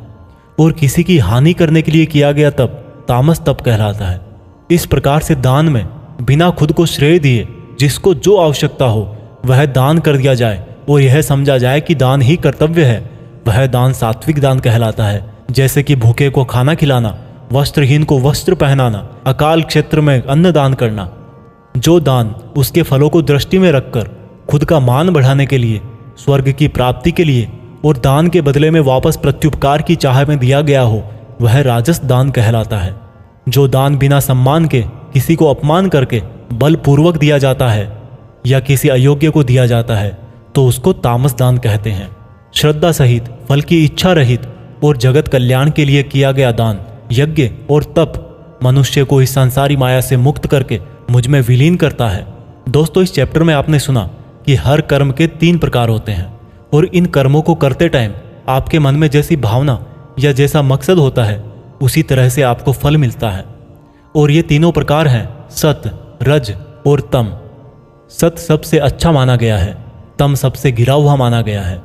Speaker 1: और किसी की हानि करने के लिए किया गया तप तामस तप कहलाता है। इस प्रकार से दान में बिना खुद को श्रेय दिए जिसको जो आवश्यकता हो वह दान कर दिया जाए और यह समझा जाए कि दान ही कर्तव्य है, वह दान सात्विक दान कहलाता है। जैसे कि भूखे को खाना खिलाना, वस्त्रहीन को वस्त्र पहनाना, अकाल क्षेत्र में अन्न दान करना। जो दान उसके फलों को दृष्टि में रखकर खुद का मान बढ़ाने के लिए, स्वर्ग की प्राप्ति के लिए और दान के बदले में वापस प्रत्युपकार की चाह में दिया गया हो, वह राजस दान कहलाता है। जो दान बिना सम्मान के किसी को अपमान करके बलपूर्वक दिया जाता है या किसी अयोग्य को दिया जाता है तो उसको तामस दान कहते हैं। श्रद्धा सहित, फल की इच्छा रहित और जगत कल्याण के लिए किया गया दान, यज्ञ और तप मनुष्य को इस संसारी माया से मुक्त करके मुझ में विलीन करता है। दोस्तों, इस चैप्टर में आपने सुना कि हर कर्म के 3 प्रकार होते हैं और इन कर्मों को करते टाइम आपके मन में जैसी भावना या जैसा मकसद होता है उसी तरह से आपको फल मिलता है। और ये तीनों प्रकार हैं सत, रज और तम। सत सबसे अच्छा माना गया है, तम सबसे गिरा हुआ माना गया है।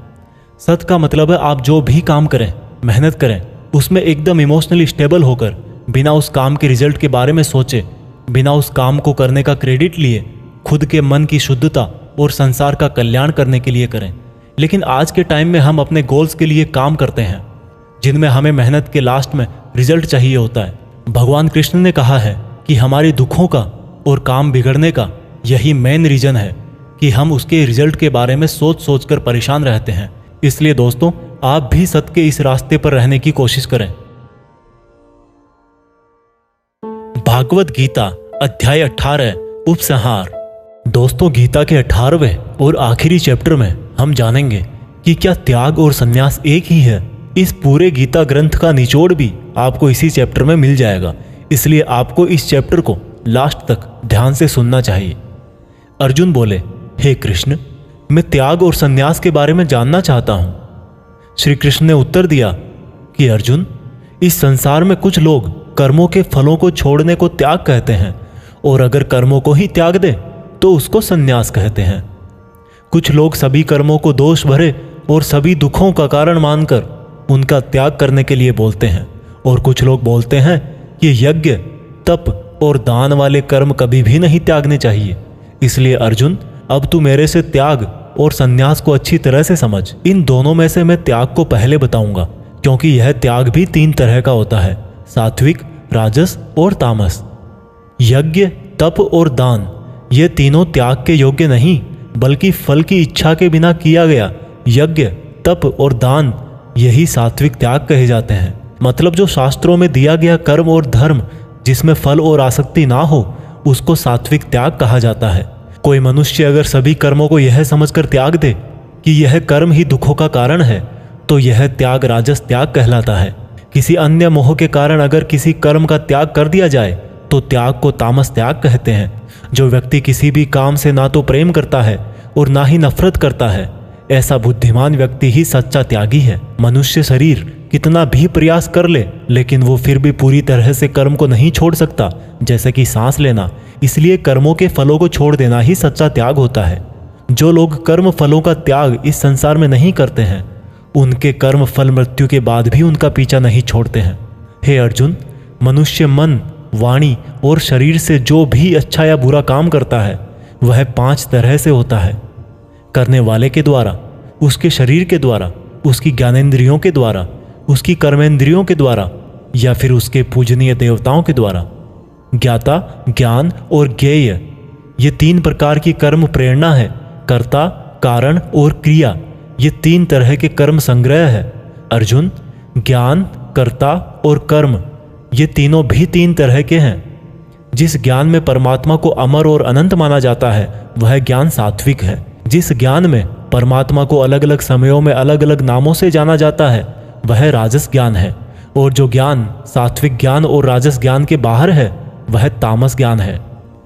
Speaker 1: सत का मतलब है आप जो भी काम करें, मेहनत करें, उसमें एकदम इमोशनली स्टेबल होकर, बिना उस काम के रिजल्ट के बारे में सोचे, बिना उस काम को करने का क्रेडिट लिए, खुद के मन की शुद्धता और संसार का कल्याण करने के लिए करें। लेकिन आज के टाइम में हम अपने गोल्स के लिए काम करते हैं जिनमें हमें मेहनत के लास्ट में रिजल्ट चाहिए होता है। भगवान कृष्ण ने कहा है कि हमारे दुखों का और काम बिगड़ने का यही मेन रीजन है कि हम उसके रिजल्ट के बारे में सोच सोच कर परेशान रहते हैं। इसलिए दोस्तों, आप भी सत्य के इस रास्ते पर रहने की कोशिश करें। भागवत गीता अध्याय 18 उपसंहार। दोस्तों, गीता के 18वें और आखिरी चैप्टर में हम जानेंगे कि क्या त्याग और संन्यास एक ही है। इस पूरे गीता ग्रंथ का निचोड़ भी आपको इसी चैप्टर में मिल जाएगा, इसलिए आपको इस चैप्टर को लास्ट तक ध्यान से सुनना चाहिए। अर्जुन बोले, हे कृष्ण, मैं त्याग और संन्यास के बारे में जानना चाहता हूं। श्री कृष्ण ने उत्तर दिया कि अर्जुन, इस संसार में कुछ लोग कर्मों के फलों को छोड़ने को त्याग कहते हैं और अगर कर्मों को ही त्याग दे तो उसको संन्यास कहते हैं। कुछ लोग सभी कर्मों को दोष भरे और सभी दुखों का कारण मानकर उनका त्याग करने के लिए बोलते हैं और कुछ लोग बोलते हैं कि यज्ञ, तप और दान वाले कर्म कभी भी नहीं त्यागने चाहिए। इसलिए अर्जुन, अब तू मेरे से त्याग और संन्यास को अच्छी तरह से समझ। इन दोनों में से मैं त्याग को पहले बताऊंगा क्योंकि यह त्याग भी 3 तरह का होता है, सात्विक, राजस और तामस। यज्ञ, तप और दान ये तीनों त्याग के योग्य नहीं बल्कि फल की इच्छा के बिना किया गया यज्ञ, तप और दान यही सात्विक त्याग कहे जाते हैं। मतलब जो शास्त्रों में दिया गया कर्म और धर्म जिसमें फल और आसक्ति ना हो उसको सात्विक त्याग कहा जाता है। कोई मनुष्य अगर सभी कर्मों को यह समझकर त्याग दे कि यह कर्म ही दुखों का कारण है तो यह त्याग राजस त्याग कहलाता है। किसी अन्य मोह के कारण अगर किसी कर्म का त्याग कर दिया जाए तो त्याग को तामस त्याग कहते हैं। जो व्यक्ति किसी भी काम से ना तो प्रेम करता है और ना ही नफरत करता है, ऐसा बुद्धिमान व्यक्ति ही सच्चा त्यागी है। मनुष्य शरीर कितना भी प्रयास कर ले लेकिन वो फिर भी पूरी तरह से कर्म को नहीं छोड़ सकता, जैसे कि सांस लेना। इसलिए कर्मों के फलों को छोड़ देना ही सच्चा त्याग होता है। जो लोग कर्म फलों का त्याग इस संसार में नहीं करते हैं उनके कर्म फल मृत्यु के बाद भी उनका पीछा नहीं छोड़ते हैं। हे अर्जुन, मनुष्य मन, वाणी और शरीर से जो भी अच्छा या बुरा काम करता है वह 5 तरह से होता है। करने वाले के द्वारा, उसके शरीर के द्वारा, उसकी ज्ञानेंद्रियों के द्वारा, उसकी कर्मेंद्रियों के द्वारा या फिर उसके पूजनीय देवताओं के द्वारा। ज्ञाता, ज्ञान और ज्ञेय ये 3 प्रकार की कर्म प्रेरणा है। कर्ता, कारण और क्रिया ये 3 तरह के कर्म संग्रह है। अर्जुन, ज्ञान, कर्ता और कर्म ये तीनों भी 3 तरह के हैं। जिस ज्ञान में परमात्मा को अमर और अनंत माना जाता है वह ज्ञान सात्विक है। जिस ज्ञान में परमात्मा को अलग अलग समयों में अलग अलग नामों से जाना जाता है वह राजस ज्ञान है। और जो ज्ञान सात्विक ज्ञान और राजस ज्ञान के बाहर है वह तामस ज्ञान है।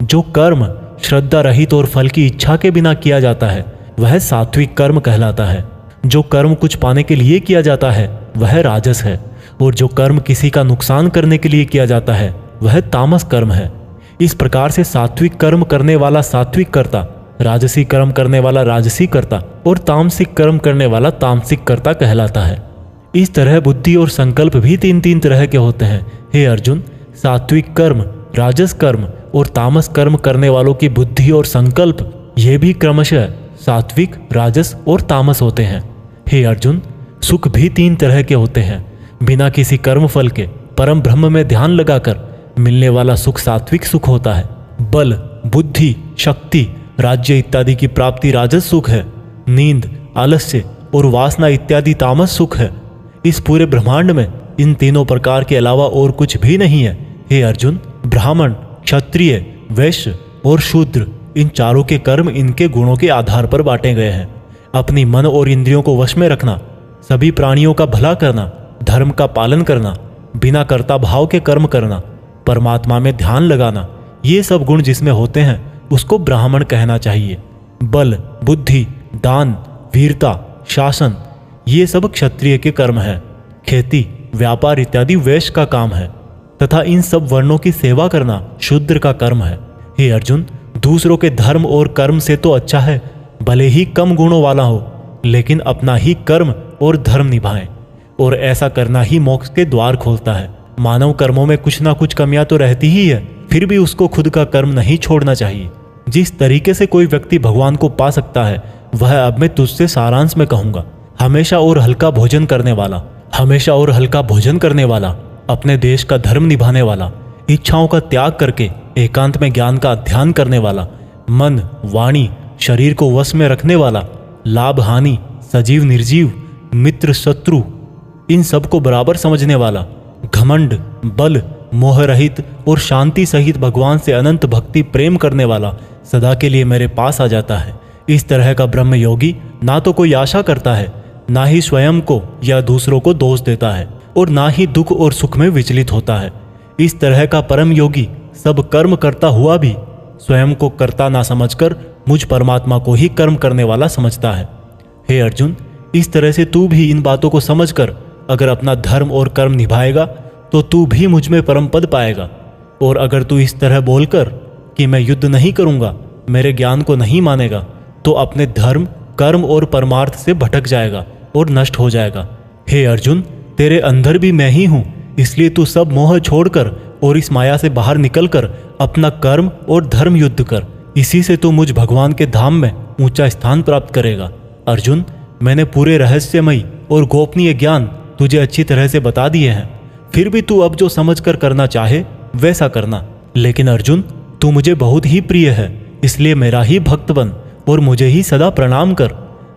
Speaker 1: जो कर्म श्रद्धा रहित और फल की इच्छा के बिना किया जाता है वह सात्विक कर्म कहलाता है। जो कर्म कुछ पाने के लिए किया जाता है वह राजस है और जो कर्म किसी का नुकसान करने के लिए किया जाता है वह तामस कर्म है। इस प्रकार से सात्विक कर्म करने वाला सात्विक कर्ता, राजसी कर्म करने वाला राजसी कर्ता और तामसिक कर्म करने वाला तामसिक कर्ता कहलाता है। इस तरह बुद्धि और संकल्प भी 3 तरह के होते हैं। हे अर्जुन, सात्विक कर्म, राजस कर्म और तामस कर्म करने वालों की बुद्धि और संकल्प ये भी क्रमशः सात्विक, राजस और तामस होते हैं। हे अर्जुन, सुख भी 3 तरह के होते हैं। बिना किसी कर्म फल के परम ब्रह्म में ध्यान लगाकर मिलने वाला सुख सात्विक सुख होता है। बल, बुद्धि, शक्ति, राज्य इत्यादि की प्राप्ति राजस सुख है। नींद, आलस्य और वासना इत्यादि तामस सुख है। इस पूरे ब्रह्मांड में इन तीनों प्रकार के अलावा और कुछ भी नहीं है। हे अर्जुन, ब्राह्मण, क्षत्रिय, वैश्य और शूद्र, इन चारों के कर्म इनके गुणों के आधार पर बांटे गए हैं। अपनी मन और इंद्रियों को वश में रखना, सभी प्राणियों का भला करना, धर्म का पालन करना, बिना कर्ता भाव के कर्म करना, परमात्मा में ध्यान लगाना, ये सब गुण जिसमें होते हैं उसको ब्राह्मण कहना चाहिए। बल, बुद्धि, दान, वीरता, शासन, ये सब क्षत्रिय के कर्म है। खेती, व्यापार इत्यादि वैश्य का काम है तथा इन सब वर्णों की सेवा करना शूद्र का कर्म है। हे अर्जुन, दूसरों के धर्म और कर्म से तो अच्छा है भले ही कम गुणों वाला हो, लेकिन अपना ही कर्म और धर्म निभाएं, और ऐसा करना ही मोक्ष के द्वार खोलता है। मानव कर्मों में कुछ ना कुछ कमियां तो रहती ही है, फिर भी उसको खुद का कर्म नहीं छोड़ना चाहिए। जिस तरीके से कोई व्यक्ति भगवान को पा सकता है वह अब मैं तुझसे सारांश में कहूंगा। हमेशा और हल्का भोजन करने वाला, हमेशा और हल्का भोजन करने वाला, अपने देश का धर्म निभाने वाला, इच्छाओं का त्याग करके एकांत में ज्ञान का अध्ययन करने वाला, मन, वाणी, शरीर को वश में रखने वाला, लाभ हानि, सजीव निर्जीव, मित्र शत्रु, इन सब को बराबर समझने वाला, घमंड, बल, मोह रहित और शांति सहित भगवान से अनंत भक्ति प्रेम करने वाला सदा के लिए मेरे पास आ जाता है। इस तरह का ब्रह्म योगी ना तो कोई आशा करता है, ना ही स्वयं को या दूसरों को दोष देता है, और ना ही दुख और सुख में विचलित होता है। इस तरह का परम योगी सब कर्म करता हुआ भी स्वयं को कर्ता ना समझकर मुझ परमात्मा को ही कर्म करने वाला समझता है। हे अर्जुन, इस तरह से तू भी इन बातों को समझकर अगर अपना धर्म और कर्म निभाएगा तो तू भी मुझ में परम पद पाएगा। और अगर तू इस तरह बोलकर कि मैं युद्ध नहीं करूंगा, मेरे ज्ञान को नहीं मानेगा, तो अपने धर्म, कर्म और परमार्थ से भटक जाएगा और नष्ट हो जाएगा। हे अर्जुन, तेरे अंदर भी मैं ही हूं, इसलिए तू सब मोह छोड़कर और इस माया से बाहर निकलकर अपना कर्म और धर्म युद्ध कर। इसी से तू मुझ भगवान के धाम में ऊंचा स्थान प्राप्त करेगा। अर्जुन, मैंने पूरे रहस्यमयी और गोपनीय ज्ञान तुझे अच्छी तरह से बता दिए हैं, फिर भी तू अब जो समझ कर करना चाहे वैसा करना। लेकिन अर्जुन, तू मुझे बहुत ही प्रिय है, इसलिए मेरा ही भक्त बन और मुझे ही सदा प्रणाम कर।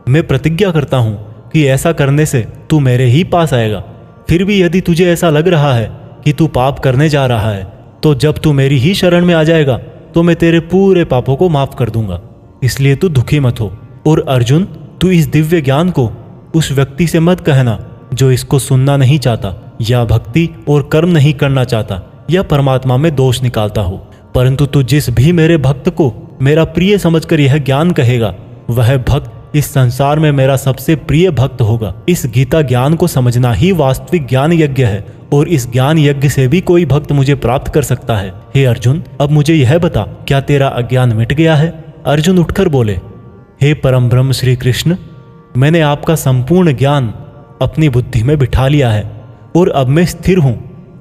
Speaker 1: मैं प्रतिज्ञा करता हूँ कि ऐसा करने से तू मेरे ही पास आएगा। फिर भी यदि तुझे ऐसा लग रहा है कि तू पाप करने जा रहा है, तो जब तू मेरी ही शरण में आ जाएगा तो मैं तेरे पूरे पापों को माफ कर दूंगा। इसलिए तू दुखी मत हो। और अर्जुन, तू इस दिव्य ज्ञान को उस व्यक्ति से मत कहना जो इसको सुनना नहीं चाहता, या भक्ति और कर्म नहीं करना चाहता, या परमात्मा में दोष निकालता हो। परंतु तू जिस भी मेरे भक्त को मेरा प्रिय समझकर यह ज्ञान कहेगा, वह भक्त इस संसार में मेरा सबसे प्रिय भक्त होगा। इस गीता ज्ञान को समझना ही वास्तविक ज्ञान यज्ञ है, और इस ज्ञान यज्ञ से भी कोई भक्त मुझे प्राप्त कर सकता है। हे अर्जुन, अब मुझे यह बता, क्या तेरा अज्ञान मिट गया है? अर्जुन उठकर बोले, हे परम ब्रह्म श्री कृष्ण, मैंने आपका संपूर्ण ज्ञान अपनी बुद्धि में बिठा लिया है और अब मैं स्थिर हूँ,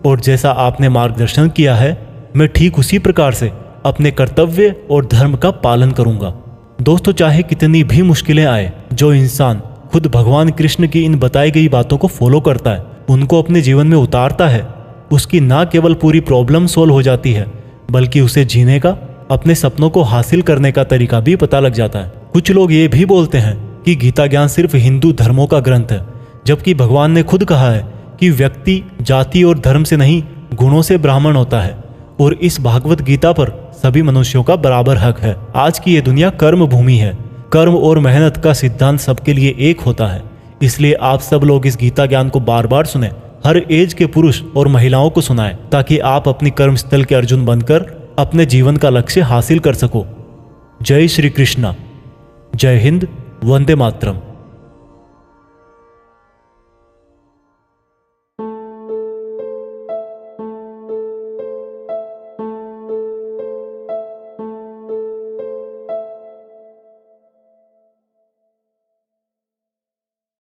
Speaker 1: और जैसा आपने मार्गदर्शन किया है मैं ठीक उसी प्रकार से अपने कर्तव्य और धर्म का पालन करूंगा। दोस्तों, चाहे कितनी भी मुश्किलें आए, जो इंसान खुद भगवान कृष्ण की इन बताई गई बातों को फॉलो करता है, उनको अपने जीवन में उतारता है, उसकी ना केवल पूरी प्रॉब्लम सॉल्व हो जाती है, बल्कि उसे जीने का, अपने सपनों को हासिल करने का तरीका भी पता लग जाता है। कुछ लोग ये भी बोलते हैं कि गीता ज्ञान सिर्फ हिंदू धर्मों का ग्रंथ है, जबकि भगवान ने खुद कहा है कि व्यक्ति जाति और धर्म से नहीं, गुणों से ब्राह्मण होता है, और इस भागवत गीता पर सभी मनुष्यों का बराबर हक है। आज की ये दुनिया कर्म भूमि है। कर्म और मेहनत का सिद्धांत सबके लिए एक होता है। इसलिए आप सब लोग इस गीता ज्ञान को बार बार सुने, हर एज के पुरुष और महिलाओं को सुनाएं, ताकि आप अपनी कर्मस्थल के अर्जुन बनकर अपने जीवन का लक्ष्य हासिल कर सको। जय श्री कृष्णा। जय हिंद। वंदे मातरम।